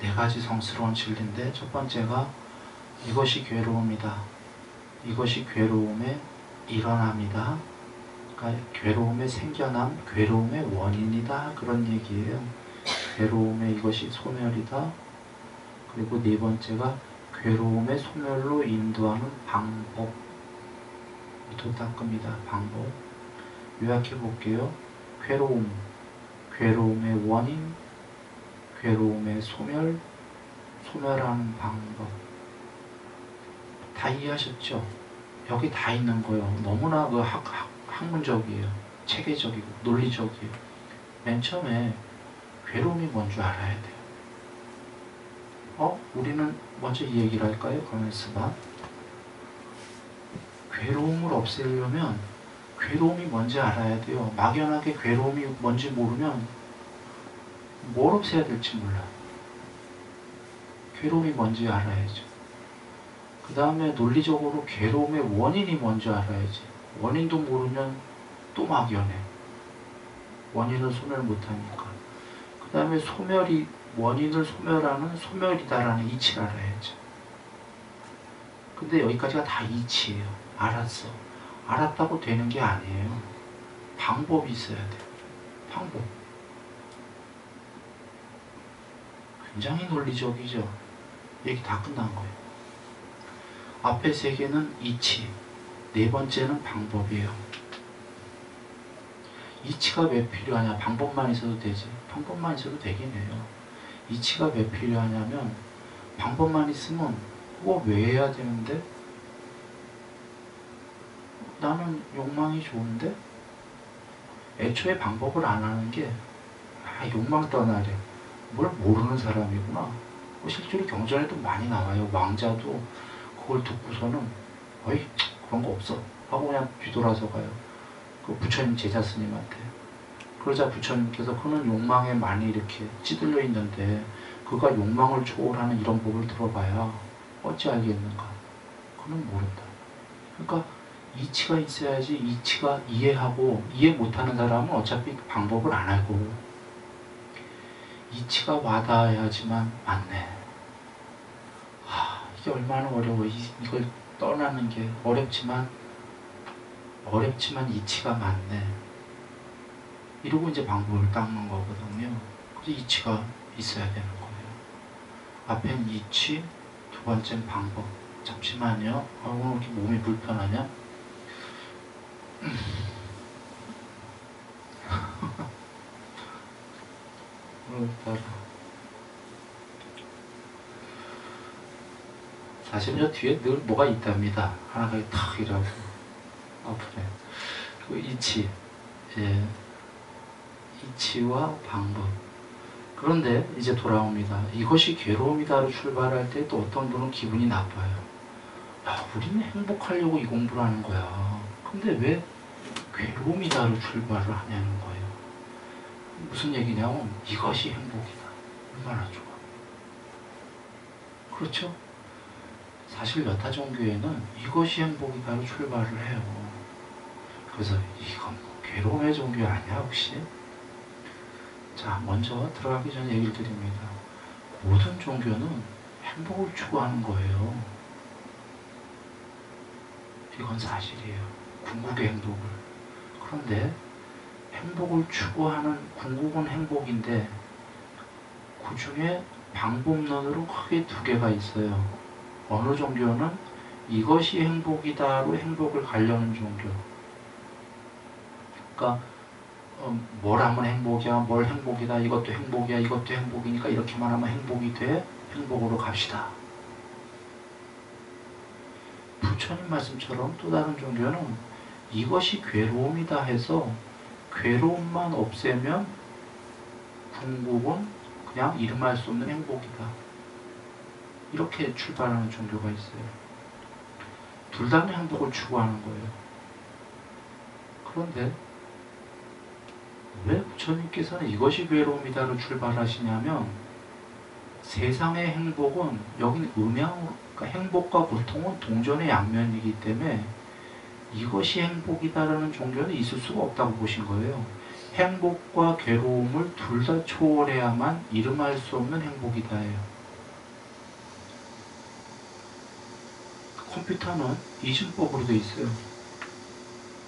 네 가지 성스러운 진리인데 첫 번째가 이것이 괴로움이다. 이것이 괴로움의 일어남이다. 그러니까 괴로움의 생겨남, 괴로움의 원인이다. 그런 얘기예요. 괴로움의 이것이 소멸이다. 그리고 네 번째가 괴로움의 소멸로 인도하는 방법. 도 닦습니다. 방법. 요약해 볼게요. 괴로움, 괴로움의 원인, 괴로움의 소멸, 소멸하는 방법. 다 이해하셨죠? 여기 다 있는 거예요. 너무나 그 학문적이에요. 체계적이고 논리적이에요. 맨 처음에 괴로움이 뭔 줄 알아야 돼요. 우리는 먼저 이 얘기를 할까요? 가만있어봐. 괴로움을 없애려면 괴로움이 뭔지 알아야 돼요. 막연하게 괴로움이 뭔지 모르면 뭘 없애야 될지 몰라. 괴로움이 뭔지 알아야죠. 그 다음에 논리적으로 괴로움의 원인이 뭔지 알아야지. 원인도 모르면 또 막연해. 원인을 소멸 못하니까. 그 다음에 원인을 소멸하는 소멸이다라는 이치를 알아야죠. 근데 여기까지가 다 이치예요. 알았어. 알았다고 되는 게 아니에요. 방법이 있어야 돼요. 방법. 굉장히 논리적이죠. 얘기 다 끝난 거예요. 앞에 세 개는 이치, 네 번째는 방법이에요. 이치가 왜 필요하냐? 방법만 있어도 되지. 방법만 있어도 되긴 해요. 이치가 왜 필요하냐면 방법만 있으면 그거 왜 해야 되는데? 나는 욕망이 좋은데? 애초에 방법을 안 하는 게 욕망 떠나래. 뭘 모르는 사람이구나. 실제로 경전에도 많이 나와요. 왕자도 그걸 듣고서는 어이 그런 거 없어 하고 그냥 뒤돌아서 가요. 그 부처님 제자 스님한테. 그러자 부처님께서 그는 욕망에 많이 이렇게 찌들려 있는데 그가 욕망을 초월하는 이런 법을 들어봐야 어찌 알겠는가. 그는 모른다. 그러니까 이치가 있어야지. 이치가 이해하고 이해 못하는 사람은 어차피 방법을 안 알고 이치가 와닿아야지만 맞네. 이게 얼마나 어려워. 이걸 떠나는 게 어렵지만 이치가 맞네. 이러고 이제 방법을 닦는 거거든요. 그래서 이치가 있어야 되는 거예요. 앞엔 이치, 두 번째는 방법. 잠시만요. 오늘 이렇게 몸이 불편하냐? 사실 저 뒤에 늘 뭐가 있답니다. 하나가 탁 이라고 아프네. 그 이치, 이치와 방법. 그런데 이제 돌아옵니다. 이것이 괴로움이다로 출발할 때 또 어떤 분은 기분이 나빠요. 우리는 행복하려고 이 공부를 하는 거야. 근데 왜 괴로움이다로 출발을 하냐는 거예요. 무슨 얘기냐면 이것이 행복이다. 얼마나 좋아. 그렇죠? 사실 여타 종교에는 이것이 행복이다로 출발을 해요. 그래서 이건 괴로움의 종교 아니야 혹시? 자, 먼저 들어가기 전에 얘기를 드립니다. 모든 종교는 행복을 추구하는 거예요. 이건 사실이에요. 궁극의 행복을. 그런데 행복을 추구하는 궁극은 행복인데 그 중에 방법론으로 크게 두 개가 있어요. 어느 종교는 이것이 행복이다로 행복을 가려는 종교. 그러니까 뭘 하면 행복이야, 뭘 행복이다, 이것도 행복이야, 이것도 행복이니까 이렇게만 하면 행복이 돼, 행복으로 갑시다. 부처님 말씀처럼 또 다른 종교는 이것이 괴로움이다 해서 괴로움만 없애면 궁극은 그냥 이름할 수 없는 행복이다. 이렇게 출발하는 종교가 있어요. 둘 다는 행복을 추구하는 거예요. 그런데 왜 부처님께서는 이것이 괴로움이다로 출발하시냐면 세상의 행복은 여긴 음양으로, 그러니까 행복과 고통은 동전의 양면이기 때문에 이것이 행복이다라는 종교는 있을 수가 없다고 보신 거예요. 행복과 괴로움을 둘 다 초월해야만 이름할 수 없는 행복이다예요. 컴퓨터는 이중법으로 되어 있어요.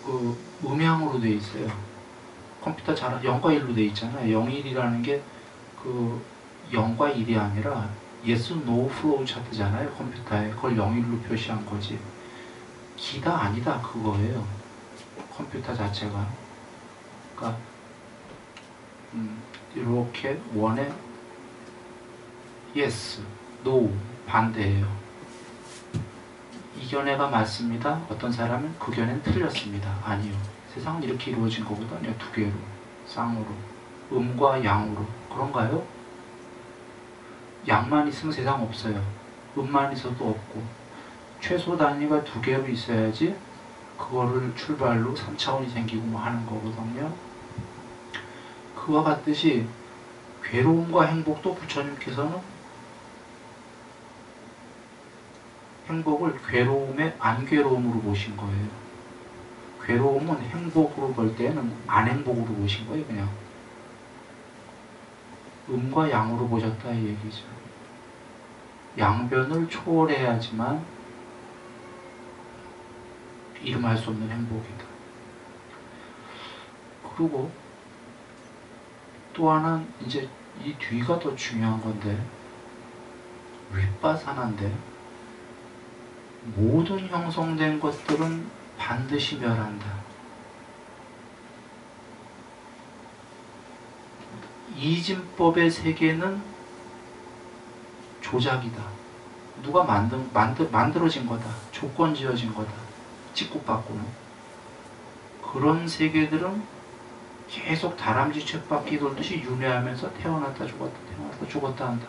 그 음양으로 되어 있어요. 컴퓨터 잘 0과 1로 되어 있잖아요. 0, 1이라는 게 그 0과 1이 아니라 yes, no flow 차트잖아요. 컴퓨터에 그걸 0, 1로 표시한 거지. 기다 아니다 그거예요. 컴퓨터 자체가. 그러니까 이렇게 원에 yes, no 반대예요. 이 견해가 맞습니다. 어떤 사람은 그 견해는 틀렸습니다. 아니요. 세상은 이렇게 이루어진 거거든요. 두 개로, 쌍으로, 음과 양으로. 그런가요? 양만 있으면 세상 없어요. 음만 있어도 없고 최소 단위가 두 개로 있어야지 그거를 출발로 3차원이 생기고 뭐 하는 거거든요. 그와 같듯이 괴로움과 행복도 부처님께서는 행복을 괴로움의 안괴로움으로 보신 거예요. 괴로움은 행복으로 볼 때는 안행복으로 보신 거예요. 그냥 음과 양으로 보셨다 이 얘기죠. 양변을 초월해야지만 이름할 수 없는 행복이다. 그리고 또 하나는 이제 이 뒤가 더 중요한 건데 윗바사나인데 모든 형성된 것들은 반드시 멸한다. 이진법의 세계는 조작이다. 누가 만들어진 거다. 조건 지어진 거다. 직국받고는. 그런 세계들은 계속 다람쥐 쳇바퀴 돌듯이 윤회하면서 태어났다 죽었다 태어났다 죽었다 한다.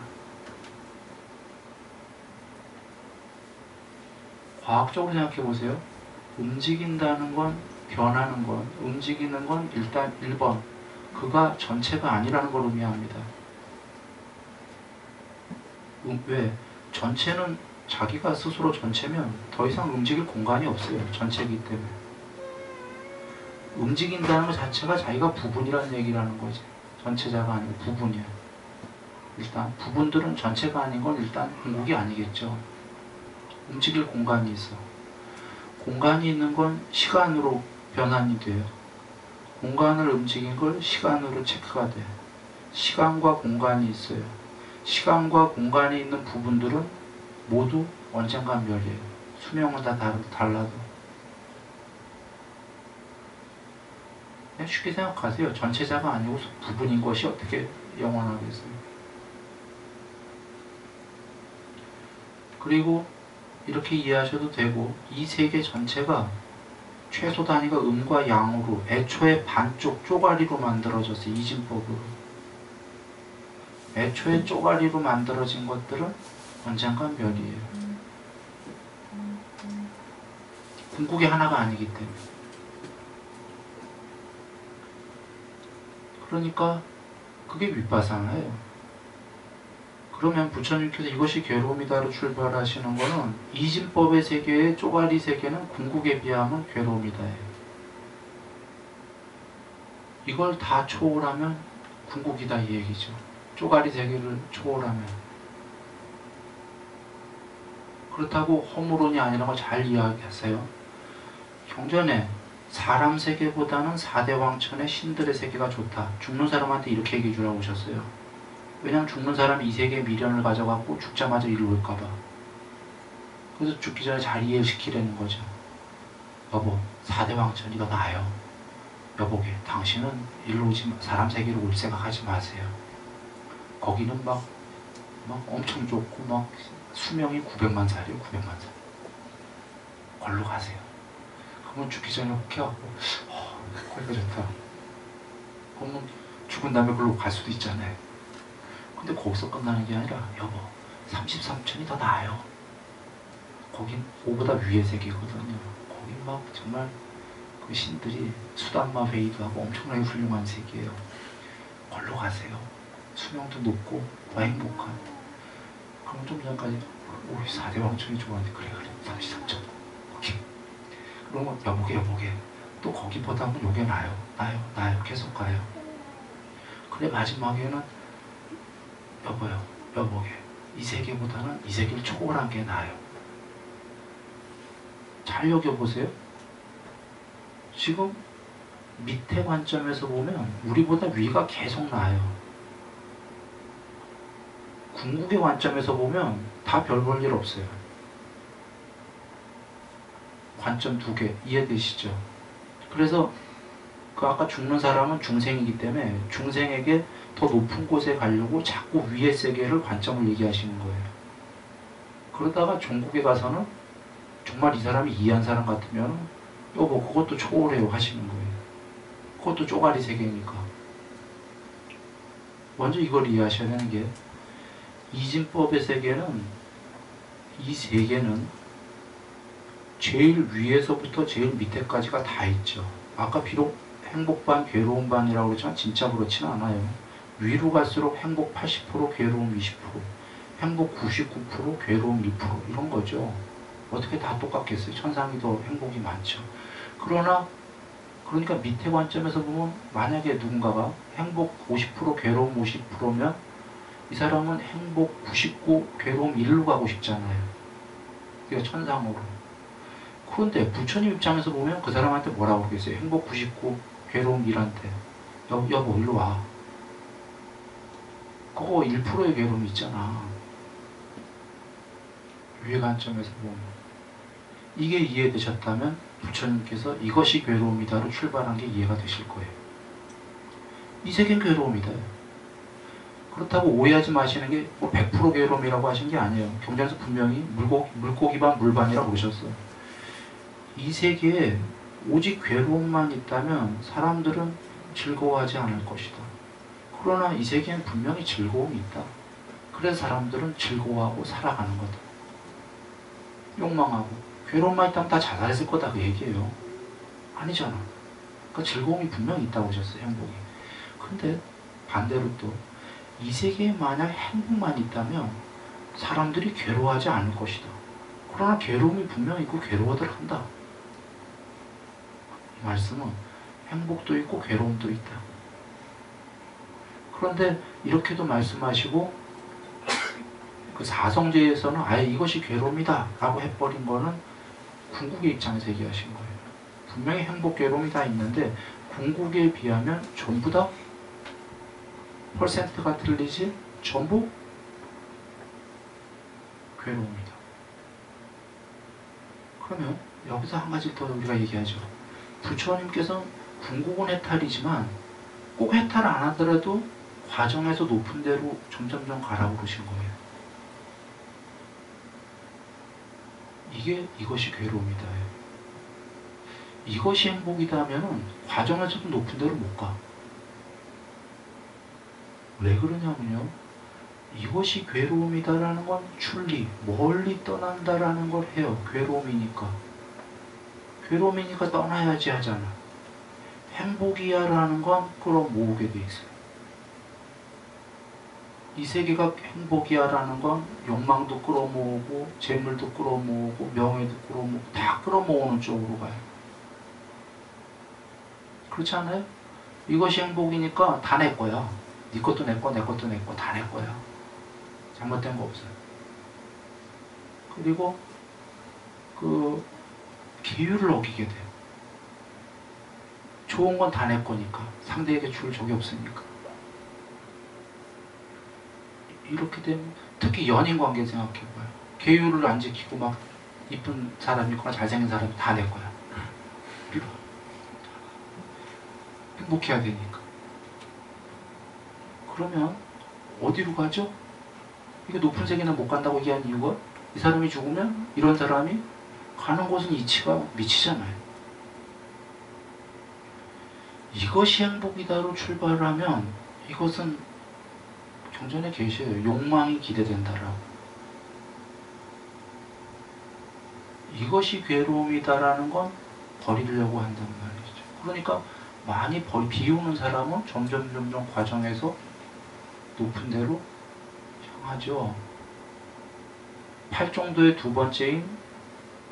과학적으로 생각해 보세요. 움직인다는 건, 변하는 건, 움직이는 건 일단 1번 그가 전체가 아니라는 걸 의미합니다. 왜? 전체는 자기가 스스로 전체면 더 이상 움직일 공간이 없어요. 전체이기 때문에. 움직인다는 것 자체가 자기가 부분이라는 얘기라는 거지. 전체자가 아니고 부분이야. 일단 부분들은 전체가 아닌 건 일단 궁극이 아니겠죠. 움직일 공간이 있어. 공간이 있는 건 시간으로 변환이 돼요. 공간을 움직인 걸 시간으로 체크가 돼. 시간과 공간이 있어요. 시간과 공간이 있는 부분들은 모두 언젠가 멸이에요. 수명은 다 달라도. 그냥 쉽게 생각하세요. 전체자가 아니고 부분인 것이 어떻게 영원하겠어요. 그리고 이렇게 이해하셔도 되고 이 세계 전체가 최소 단위가 음과 양으로 애초에 반쪽 쪼가리로 만들어졌어요. 이진법으로. 애초에 쪼가리로 만들어진 것들은 언젠가 멸이에요. 궁극이 하나가 아니기 때문에. 그러니까 그게 윗바사나예요. 그러면 부처님께서 이것이 괴로움이다로 출발하시는 것은 이진법의 세계의 쪼가리 세계는 궁극에 비하면 괴로움이다. 이걸 다 초월하면 궁극이다 이 얘기죠. 쪼가리 세계를 초월하면. 그렇다고 허물론이 아니라고 잘 이야기하세요. 경전에 사람 세계보다는 4대 왕천의 신들의 세계가 좋다. 죽는 사람한테 이렇게 얘기해 주라고 오셨어요. 왜냐면 죽는 사람이 이 세계에 미련을 가져갖고 죽자마자 일로 올까봐. 그래서 죽기 전에 잘 이해시키려는 거죠. 여보, 4대 왕천이 더 나아요. 여보게, 당신은 일로 오지, 사람 세계로 올 생각하지 마세요. 거기는 막 엄청 좁고 막 수명이 900만 살이에요. 900만 살. 걸로 가세요. 그러면 죽기 전에 혹 해갖고 거기가 좋다. 그러면 죽은 다음에 걸로 갈 수도 있잖아요. 근데 거기서 끝나는 게 아니라 여보, 33천이 더 나아요. 거긴 5보다 위의 세계거든요. 거긴 막 정말 그 신들이 수단마 회의도 하고 엄청나게 훌륭한 세계예요. 걸로 가세요. 수명도 높고 더 행복한. 그럼 좀 전까지 4대 왕천이 좋아하는데 그래 33천 거기. 그러면 여보게 또 거기보다는 요게 나요 계속 가요. 그래 마지막에는 여보게 이 세계보다는 이 세계를 초월한 게 나아요. 잘 여겨보세요. 지금 밑에 관점에서 보면 우리보다 위가 계속 나아요. 궁극의 관점에서 보면 다 별 볼 일 없어요. 관점 2개 이해되시죠? 그래서 그 아까 죽는 사람은 중생이기 때문에 중생에게 더 높은 곳에 가려고 자꾸 위의 세계를 관점을 얘기하시는 거예요. 그러다가 종국에 가서는 정말 이 사람이 이해한 사람 같으면 여보 그것도 초월해요 하시는 거예요. 그것도 쪼가리 세계니까. 먼저 이걸 이해하셔야 되는 게 이진법의 세계는 이 세계는 제일 위에서부터 제일 밑에까지가 다 있죠. 아까 비록 행복반, 괴로움반이라고 그랬지만 진짜 그렇지는 않아요. 위로 갈수록 행복 80%, 괴로움 20%, 행복 99%, 괴로움 2% 이런 거죠. 어떻게 다 똑같겠어요? 천상이 더 행복이 많죠. 그러니까 밑에 관점에서 보면 만약에 누군가가 행복 50%, 괴로움 50%면 이 사람은 행복 99, 괴로움 1로 가고 싶잖아요. 이게 천상으로. 그런데 부처님 입장에서 보면 그 사람한테 뭐라고 그러겠어요? 행복 99, 괴로움 1한테 여보 일로 와. 그거 1%의 괴로움이 있잖아. 위의 관점에서 보면. 이게 이해되셨다면 부처님께서 이것이 괴로움이다로 출발한 게 이해가 되실 거예요. 이 세계는 괴로움이다. 그렇다고 오해하지 마시는 게 뭐 100% 괴로움이라고 하신 게 아니에요. 경전에서 분명히 물고기 반 물반이라고 그러셨어요. 이 세계에 오직 괴로움만 있다면 사람들은 즐거워하지 않을 것이다. 그러나 이 세계엔 분명히 즐거움이 있다. 그래서 사람들은 즐거워하고 살아가는 거다. 욕망하고 괴로움만 있다면 다 자살했을 거다 그 얘기예요. 아니잖아. 그 즐거움이 분명히 있다고 하셨어요. 행복이. 근데 반대로 또 이 세계에 만약 행복만 있다면 사람들이 괴로워하지 않을 것이다. 그러나 괴로움이 분명히 있고 괴로워들 한다. 이 말씀은 행복도 있고 괴로움도 있다. 그런데 이렇게도 말씀하시고 그 사성제에서는 아예 이것이 괴로움이다 라고 해버린 거는 궁극의 입장에서 얘기하신 거예요. 분명히 행복, 괴로움이 다 있는데 궁극에 비하면 전부 다 퍼센트가 틀리지 전부 괴로움이다. 그러면 여기서 한 가지 더 우리가 얘기하죠. 부처님께서는 궁극은 해탈이지만 꼭 해탈 안 하더라도 과정에서 높은 데로 점점점 가라고 그러신 거예요. 이것이 괴로움이다. 이것이 행복이다 하면은 과정에서도 높은 데로 못 가. 왜 그러냐면요. 이것이 괴로움이다라는 건 출리, 멀리 떠난다라는 걸 해요. 괴로움이니까. 괴로움이니까 떠나야지 하잖아. 행복이야라는 건 끌어모으게 돼 있어요. 이 세계가 행복이야라는 건 욕망도 끌어모으고 재물도 끌어모으고 명예도 끌어모으고 다 끌어모으는 쪽으로 가요. 그렇지 않아요? 이것이 행복이니까 다 내 거야. 네 것도 내 거, 내 것도 내 거, 다 내 거야. 잘못된 거 없어요. 그리고 그 계율을 어기게 돼요. 좋은 건 다 내 거니까. 상대에게 줄 적이 없으니까. 이렇게 되면 특히 연인 관계 생각해봐요. 계율을 안 지키고 막 이쁜 사람이 있거나 잘생긴 사람이 다 내 거야. 행복해야 되니까. 그러면 어디로 가죠? 이게 높은 세계는 못 간다고 얘기한 이유가 이 사람이 죽으면 이런 사람이 가는 곳은 이치가 미치잖아요. 이것이 행복이다로 출발을 하면 이것은 경전에 계셔요. 욕망이 기대된다라고. 이것이 괴로움이다라는 건 버리려고 한단 말이죠. 그러니까 많이 비우는 사람은 점점 과정에서 높은 데로 향하죠. 팔정도의 두 번째인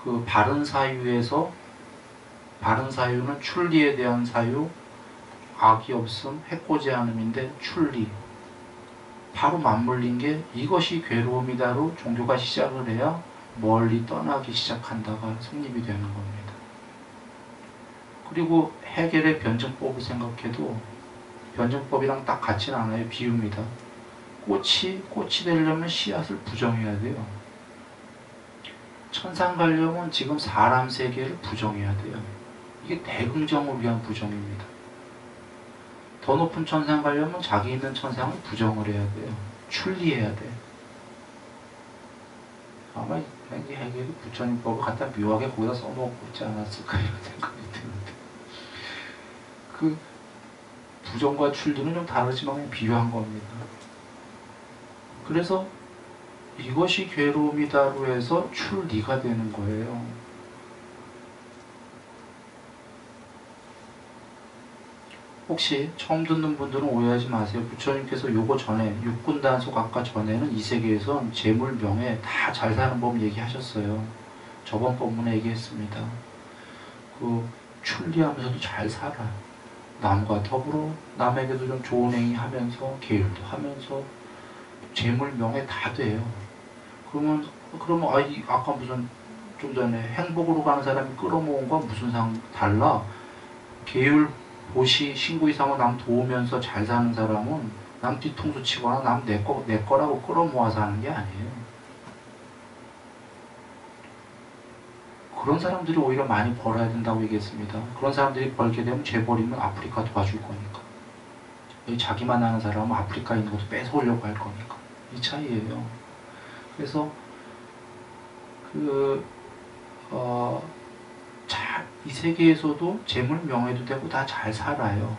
그 바른 사유에서, 바른 사유는 출리에 대한 사유, 악이 없음, 해코지 않음인데 출리. 바로 맞물린 게 이것이 괴로움이다로 종교가 시작을 해야 멀리 떠나기 시작한다가 성립이 되는 겁니다. 그리고 해겔의 변증법을 생각해도 변증법이랑 딱 같지는 않아요. 비유입니다. 꽃이 되려면 씨앗을 부정해야 돼요. 천상 가려면 지금 사람 세계를 부정해야 돼요. 이게 대긍정을 위한 부정입니다. 더 높은 천상 가려면 자기 있는 천상을 부정을 해야 돼요. 출리해야 돼. 아마 해겔이 부처님법을 갖다 묘하게 거기다 써놓고 있지 않았을까 이런 생각이 드는데, 그 부정과 출리는 좀 다르지만 비유한 겁니다. 그래서 이것이 괴로움이다로 해서 출리가 되는 거예요. 혹시 처음 듣는 분들은 오해하지 마세요. 부처님께서 요거 전에 육군단속 아까 전에는 이 세계에선 재물, 명예 다 잘 사는 법 얘기하셨어요. 저번 법문에 얘기했습니다. 그 출리하면서도 잘 살아. 남과 더불어 남에게도 좀 좋은 행위 하면서 계율도 하면서 재물, 명예 다 돼요. 그러면 아까 무슨 좀 전에 행복으로 가는 사람이 끌어모은 건 무슨 달라? 계율, 보시, 신구 이상으로 남 도우면서 잘 사는 사람은 남 뒤통수 치거나 남 내 거라고 끌어모아서 하는 게 아니에요. 그런 사람들이 오히려 많이 벌어야 된다고 얘기했습니다. 그런 사람들이 벌게 되면 재벌이면 아프리카 도와줄 거니까. 여기 자기만 아는 사람은 아프리카에 있는 것도 뺏어오려고 할 거니까. 이 차이예요. 그래서 이 세계에서도 재물, 명예도 되고 다 잘 살아요.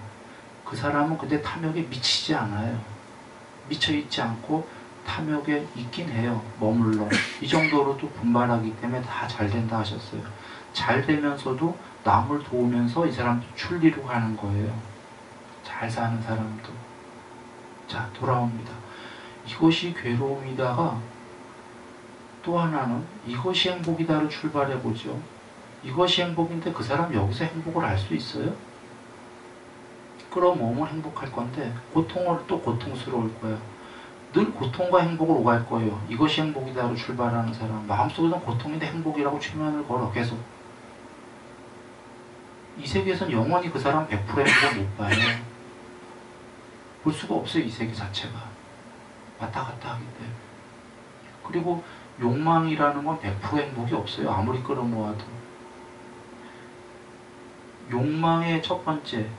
그 사람은 근데 탐욕에 미치지 않아요. 미쳐있지 않고 탐욕에 있긴 해요. 머물러. 이 정도로도 분발하기 때문에 다 잘 된다 하셨어요. 잘 되면서도 남을 도우면서 이 사람도 출리로 가는 거예요. 잘 사는 사람도. 자, 돌아옵니다. 이것이 괴로움이다가 또 하나는 이것이 행복이다로 출발해보죠. 이것이 행복인데 그 사람 여기서 행복을 알 수 있어요? 끌어모으면 행복할 건데 고통을 또 고통스러울 거예요. 늘 고통과 행복을 오갈 거예요. 이것이 행복이다로 출발하는 사람. 마음속에서는 고통인데 행복이라고 최면을 걸어 계속. 이 세계에서는 영원히 그 사람 100% 행복을 못 봐요. 볼 수가 없어요. 이 세계 자체가. 왔다 갔다 하기 때문에. 그리고 욕망이라는 건 100% 행복이 없어요. 아무리 끌어모아도. 욕망의 첫 번째,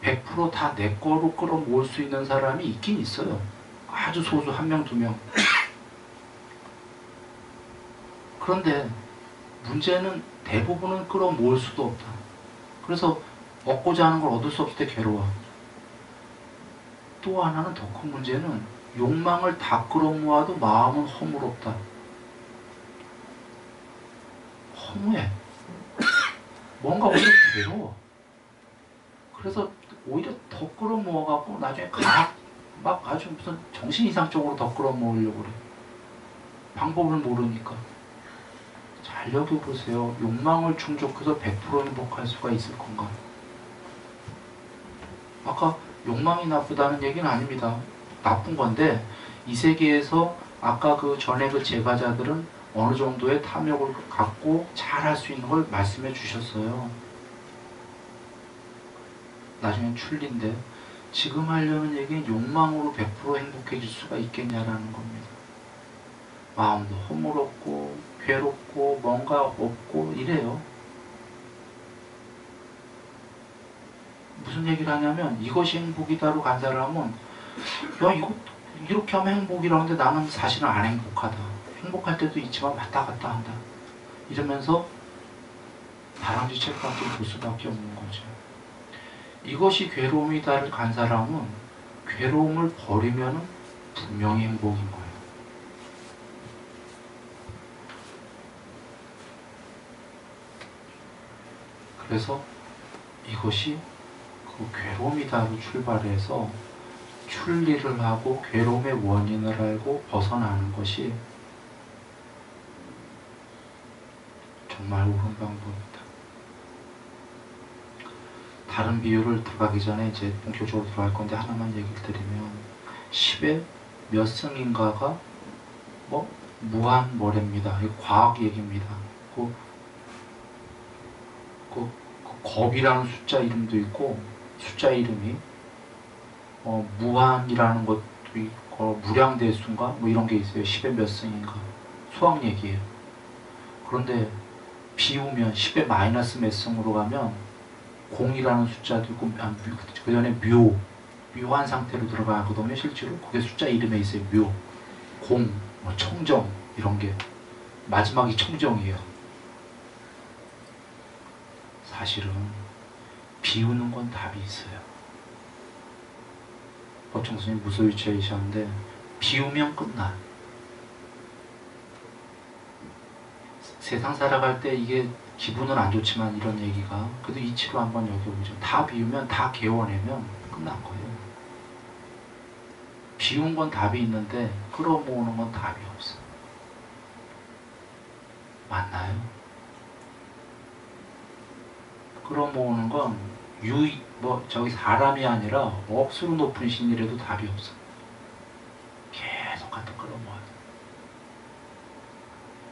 100% 다 내 거로 끌어모을 수 있는 사람이 있긴 있어요. 아주 소수, 한 명, 두 명. 그런데 문제는 대부분은 끌어모을 수도 없다. 그래서 얻고자 하는 걸 얻을 수 없을 때 괴로워. 또 하나는 더 큰 문제는 욕망을 다 끌어모아도 마음은 허물없다. 허무해. 뭔가 오히려 괴로워. 그래서 오히려 더 끌어모아갖고 나중에 막 아주 무슨 정신 이상적으로 더 끌어모으려고 그래. 방법을 모르니까. 잘 여겨보세요. 욕망을 충족해서 100% 행복할 수가 있을 건가? 아까 욕망이 나쁘다는 얘기는 아닙니다. 나쁜 건데 이 세계에서 아까 그 전에 그 제가자들은 어느 정도의 탐욕을 갖고 잘 할 수 있는 걸 말씀해 주셨어요. 나중엔 출리인데 지금 하려는 얘기는 욕망으로 100% 행복해질 수가 있겠냐라는 겁니다. 마음도 허물었고 괴롭고 뭔가 없고 이래요. 무슨 얘기를 하냐면 이것이 행복이다로 간 사람은 야 이거 이렇게 하면 행복이라는데 나는 사실은 안 행복하다. 행복할 때도 있지만 왔다 갔다 한다. 이러면서 다람쥐 책밖에 볼 수밖에 없는 거죠. 이것이 괴로움이다를 간 사람은 괴로움을 버리면 분명히 행복인 거예요. 그래서 이것이 그 괴로움이다로 출발해서 출리를 하고 괴로움의 원인을 알고 벗어나는 것이 정말 옳은 방법입니다. 다른 비유를 들어가기 전에 이제 본격적으로 들어갈 건데 하나만 얘기를 드리면 10의 몇 승인가가 뭐 무한모래입니다. 이거 과학 얘기입니다. 그 겁이라는 숫자 이름도 있고 숫자 이름이 무한이라는 것도 있고 무량대수인가 뭐 이런 게 있어요. 10의 몇 승인가 수학 얘기예요. 그런데 비우면 10의 마이너스 몇 승으로 가면 0이라는 숫자도 있고 그 전에 묘한 상태로 들어가거든요. 실제로 그게 숫자 이름에 있어요. 묘, 공, 뭐 청정 이런 게 마지막이 청정이에요. 사실은 비우는 건 답이 있어요. 법정 스님 무소유체이셨는데 비우면 끝나. 세상 살아갈 때 이게 기분은 안 좋지만 이런 얘기가 그래도 이치로 한번 여겨보죠. 다 비우면 다 개워내면 끝난 거예요. 비운 건 답이 있는데 끌어모으는 건 답이 없어. 맞나요? 끌어모으는 건 저기 사람이 아니라 억수로 높은 신이라도 답이 없어. 계속 갖다 끌어모아요.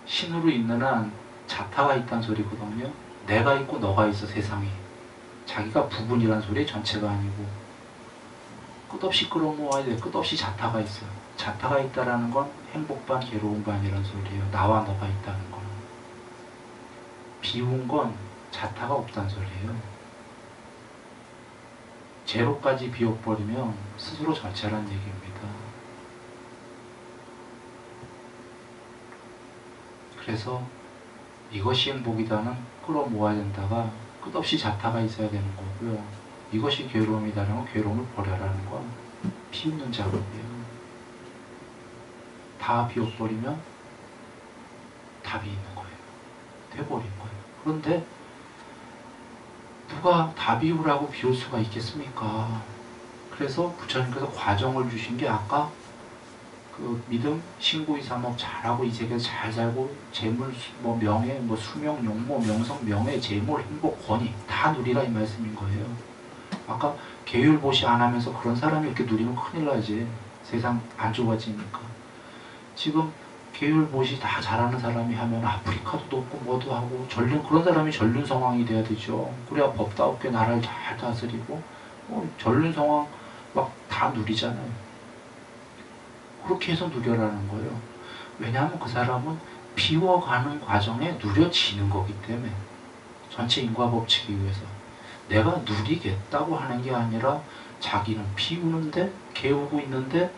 신으로 있는 한 자타가 있다는 소리거든요. 내가 있고 너가 있어 세상에. 자기가 부분이란 소리 전체가 아니고 끝없이 끌어모아야 돼. 끝없이 자타가 있어요. 자타가 있다라는 건 행복 반 괴로움 반이란 소리예요. 나와 너가 있다는 건. 비운 건 자타가 없다는 소리예요. 제로까지 비워버리면 스스로 절체란 얘기입니다. 그래서 이것이 행복이다는 끌어모아야 된다가 끝없이 자타가 있어야 되는 거고요. 이것이 괴로움이다는 건 괴로움을 버려라는 건 비우는 작업이에요. 다 비워버리면 답이 있는 거예요. 돼버린 거예요. 그런데 누가 다 비우라고 비울 수가 있겠습니까? 그래서 부처님께서 과정을 주신 게 아까 그 믿음, 신구, 이사목 잘하고 이 세계에서 잘 살고 재물, 뭐 명예, 뭐 수명, 용모, 명성, 명예, 재물, 행복, 권위 다 누리라 이 말씀인 거예요. 아까 계율보시 안 하면서 그런 사람이 이렇게 누리면 큰일 나지. 세상 안 좋아지니까. 지금 계율보시 다 잘하는 사람이 하면 아프리카도 높고 뭐도 하고 그런 사람이 전륜 성왕이 돼야 되죠. 그래야 법다우게 나라를 잘 다스리고 전륜 성왕 막 다 누리잖아요. 그렇게 해서 누려라는 거예요. 왜냐하면 그 사람은 비워가는 과정에 누려지는 거기 때문에. 전체 인과법칙에 의해서 내가 누리겠다고 하는 게 아니라 자기는 비우는데 개우고 있는데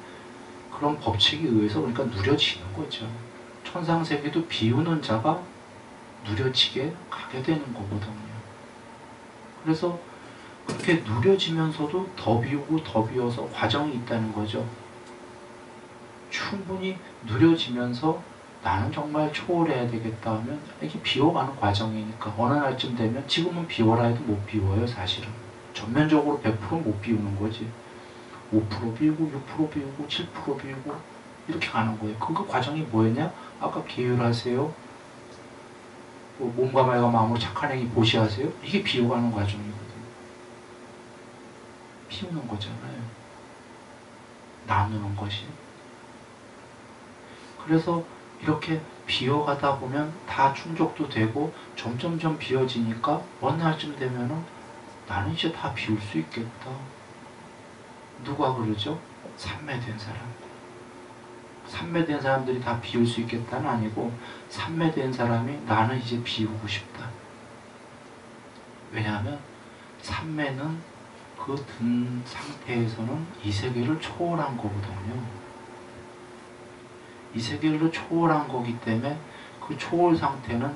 그런 법칙에 의해서 그러니까 누려지는 거죠. 천상세계도 비우는 자가 누려지게 가게 되는 거거든요. 그래서 그렇게 누려지면서도 더 비우고 더 비워서 과정이 있다는 거죠. 충분히 누려지면서 나는 정말 초월해야 되겠다 하면 이게 비워가는 과정이니까 어느 날쯤 되면 지금은 비워라 해도 못 비워요. 사실은 전면적으로 100% 못 비우는 거지. 5% 비우고 6% 비우고 7% 비우고 이렇게 가는 거예요. 그 과정이 뭐였냐? 아까 계율하세요. 몸과 말과 마음으로 착한 행위 보시하세요. 이게 비워가는 과정이거든요. 비우는 거잖아요. 나누는 것이. 그래서 이렇게 비워가다 보면 다 충족도 되고 점점점 비워지니까 어느 날쯤 되면은 나는 이제 다 비울 수 있겠다. 누가 그러죠? 삼매된 사람. 삼매된 사람들이 다 비울 수 있겠다는 아니고, 삼매된 사람이 나는 이제 비우고 싶다. 왜냐하면 삼매는 그 든 상태에서는 이 세계를 초월한 거거든요. 이 세계를 초월한 거기 때문에 그 초월 상태는,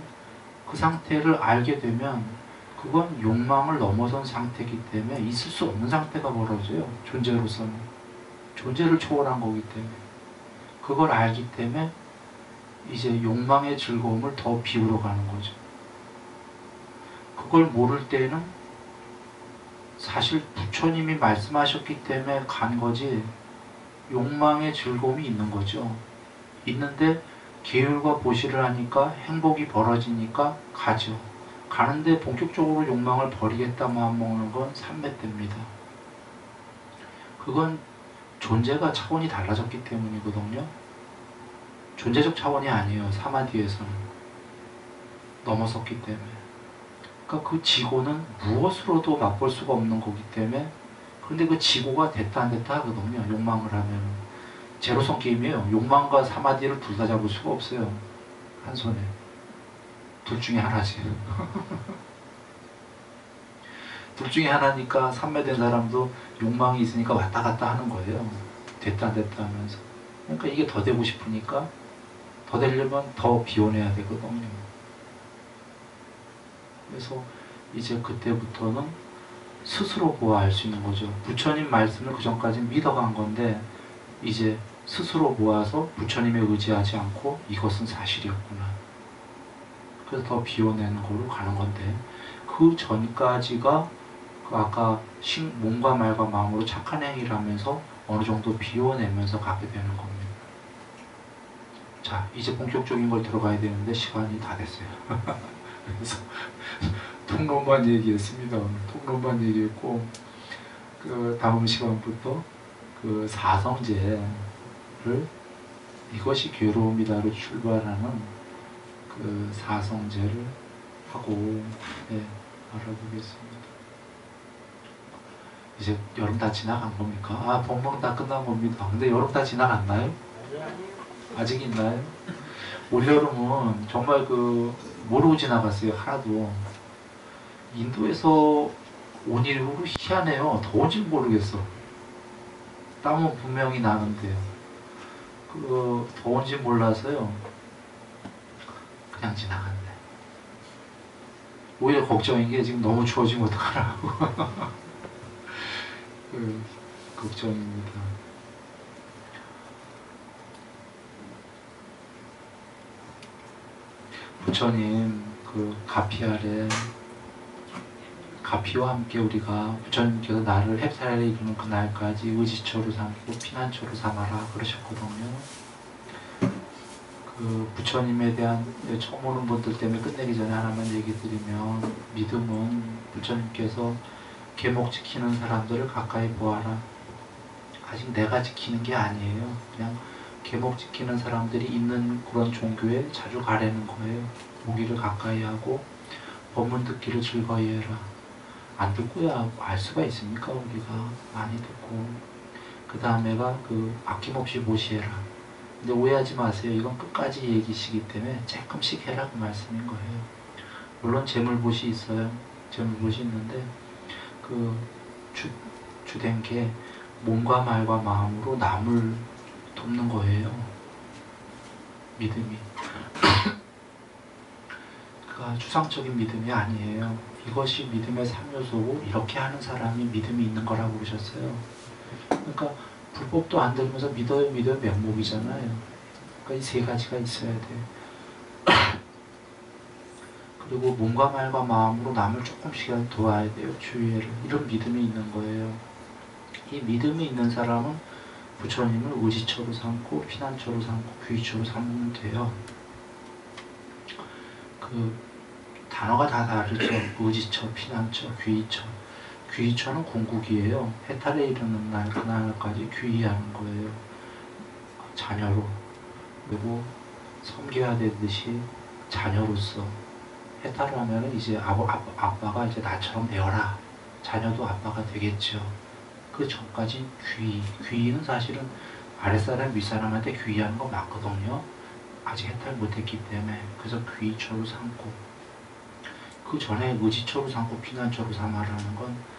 그 상태를 알게 되면 그건 욕망을 넘어선 상태이기 때문에 있을 수 없는 상태가 벌어져요. 존재로서는. 존재를 초월한 거기 때문에. 그걸 알기 때문에 이제 욕망의 즐거움을 더 비우러 가는 거죠. 그걸 모를 때는 사실 부처님이 말씀하셨기 때문에 간 거지, 욕망의 즐거움이 있는 거죠. 있는데 계율과 보시를 하니까 행복이 벌어지니까 가죠. 가는데 본격적으로 욕망을 버리겠다 마음먹는 건 삼매때입니다. 그건 존재가 차원이 달라졌기 때문이거든요. 존재적 차원이 아니에요. 사마디에서는. 넘어섰기 때문에. 그러니까 그 지고는 무엇으로도 맛볼 수가 없는 거기 때문에, 그런데 그 지고가 됐다 안 됐다 하거든요. 욕망을 하면. 제로섬 게임이에요. 욕망과 사마디를 둘 다 잡을 수가 없어요. 한 손에. 둘 중에 하나지. 둘 중에 하나니까 삼매된 사람도 욕망이 있으니까 왔다 갔다 하는 거예요. 됐다 안 됐다 하면서. 그러니까 이게 더 되고 싶으니까 더 되려면 더 비워내야 되거든요. 그래서 이제 그때부터는 스스로 보아할 수 있는 거죠. 부처님 말씀을 그 전까지 믿어간 건데 이제 스스로 모아서 부처님에 의지하지 않고 이것은 사실이었구나. 그래서 더 비워내는 걸로 가는 건데, 그 전까지가 그 아까 몸과 말과 마음으로 착한 행위를 하면서 어느 정도 비워내면서 가게 되는 겁니다. 자, 이제 본격적인 걸 들어가야 되는데 시간이 다 됐어요. 그래서 통론만 얘기했습니다. 통론만 얘기했고, 그 다음 시간부터 그 사성제를, 이것이 괴로움이다로 출발하는 그 사성제를 하고, 네, 알아보겠습니다. 이제 여름 다 지나간 겁니까? 아, 봄방 다 끝난 겁니다. 근데 여름 다 지나갔나요? 아직 있나요? 올여름은 정말 그 모르고 지나갔어요. 하나도. 인도에서 온 이후로 희한해요. 더운지 모르겠어. 땀은 분명히 나는데요. 그 더운지 몰라서요. 그냥 지나갔네. 오히려 걱정인 게 지금 너무 추워지면 어떡하라고. 그 걱정입니다. 부처님 그 가피 아래, 가피와 함께 우리가 부처님께서 나를 햅쌀에 이르는 그날까지 의지처로 삼고 피난처로 삼아라 그러셨거든요. 그 부처님에 대한, 처음 오는 분들 때문에 끝내기 전에 하나만 얘기 드리면, 믿음은 부처님께서 계목 지키는 사람들을 가까이 보아라. 아직 내가 지키는 게 아니에요. 그냥 계목 지키는 사람들이 있는 그런 종교에 자주 가라는 거예요. 오기를 가까이 하고 법문 듣기를 즐거이 해라. 안 듣고야 알 수가 있습니까? 우리가 많이 듣고. 그 다음에가 그 아낌없이 모시해라. 근데 오해하지 마세요. 이건 끝까지 얘기시기 때문에 조금씩 해라 그 말씀인 거예요. 물론 재물보시 있어요. 재물보시 있는데 그 주된 게 몸과 말과 마음으로 남을 돕는 거예요. 믿음이. 그가 추상적인 믿음이 아니에요. 이것이 믿음의 3요소고 이렇게 하는 사람이 믿음이 있는 거라고 그러셨어요. 그러니까 불법도 안 들으면서 믿어요 명목이잖아요. 그러니까 이 세 가지가 있어야 돼요. 그리고 몸과 말과 마음으로 남을 조금씩이라도 도와야 돼요. 주의를. 이런 믿음이 있는 거예요. 이 믿음이 있는 사람은 부처님을 의지처로 삼고 피난처로 삼고 귀의처로 삼으면 돼요. 그 단어가 다 다르죠. 의지처, 피난처, 귀의처. 귀의처는 궁극이에요. 해탈에 이르는 날 그날까지 귀의하는 거예요. 자녀로. 그리고 섬겨야 되듯이 자녀로서 해탈을 하면 이제 아빠가 이제 나처럼 되어라. 자녀도 아빠가 되겠죠. 그 전까지 귀의는 사실은 아랫사람 윗사람한테 귀의하는 거 맞거든요. 아직 해탈 못했기 때문에. 그래서 귀의처로 삼고, 그 전에 의지처로 삼고 피난처로 삼아라는 건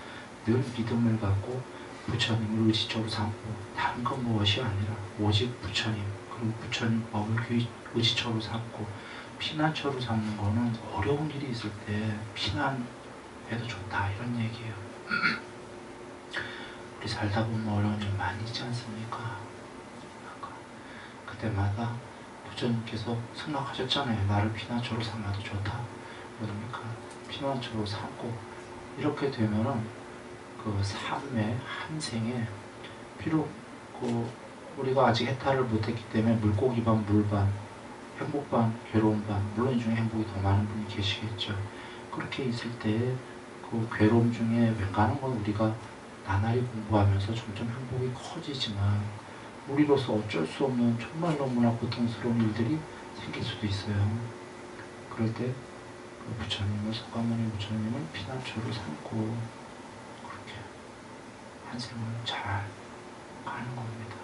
늘 믿음을 갖고 부처님을 의지처로 삼고, 다른 건 무엇이 아니라 오직 부처님, 그리고 부처님 법을 의지처로 삼고, 피난처로 삼는 거는 어려운 일이 있을 때 피난해도 좋다, 이런 얘기예요. 우리 살다 보면 어려운 일 많이 있지 않습니까? 그때마다 부처님께서 승낙하셨잖아요. 나를 피난처로 삼아도 좋다. 그러니까 피난처로 삼고, 이렇게 되면은 그 삶의 한 생에, 비록 그 우리가 아직 해탈을 못했기 때문에 물고기 반 물반, 행복 반 괴로움 반, 물론 이 중에 행복이 더 많은 분이 계시겠죠. 그렇게 있을 때 그 괴로움 중에 웬간한 건 우리가 나날이 공부하면서 점점 행복이 커지지만, 우리로서 어쩔 수 없는 정말 너무나 고통스러운 일들이 생길 수도 있어요. 그럴 때 그 부처님을, 석가모니 부처님을 피난처로 삼고 그렇게 한 생을 잘 가는 겁니다.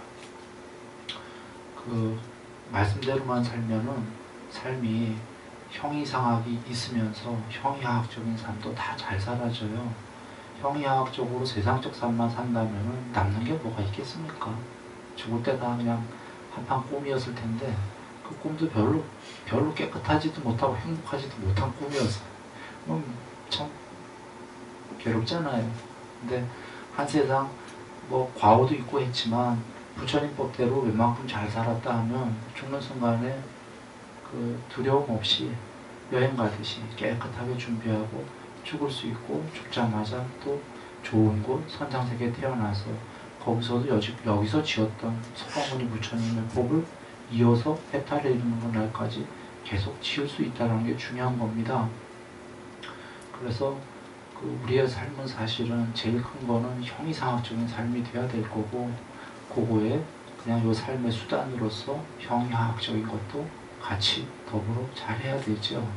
그 말씀대로만 살면은 삶이 형이상학이 있으면서 형이하학적인 삶도 다 잘 사라져요. 형이하학적으로 세상적 삶만 산다면은 남는 게 뭐가 있겠습니까? 죽을 때 다 그냥 한판 꿈이었을 텐데, 그 꿈도 별로 깨끗하지도 못하고 행복하지도 못한 꿈이었어요. 참 괴롭잖아요. 근데 한 세상 뭐 과오도 있고 했지만 부처님 법대로 웬만큼 잘 살았다 하면 죽는 순간에 그 두려움 없이 여행 가듯이 깨끗하게 준비하고 죽을 수 있고, 죽자마자 또 좋은 곳 선장세계에 태어나서 거기서도 여기서 지었던 석가모니 부처님의 법을 이어서 해탈에 이르는 날까지 계속 지을 수 있다는 게 중요한 겁니다. 그래서 그 우리의 삶은 사실은 제일 큰 거는 형이상학적인 삶이 돼야 될 거고, 그거에 그냥 요 삶의 수단으로서 형이상학적인 것도 같이 더불어 잘해야 되죠.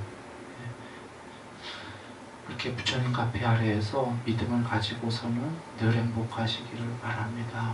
그렇게 부처님 카페 아래에서 믿음을 가지고서는 늘 행복하시기를 바랍니다.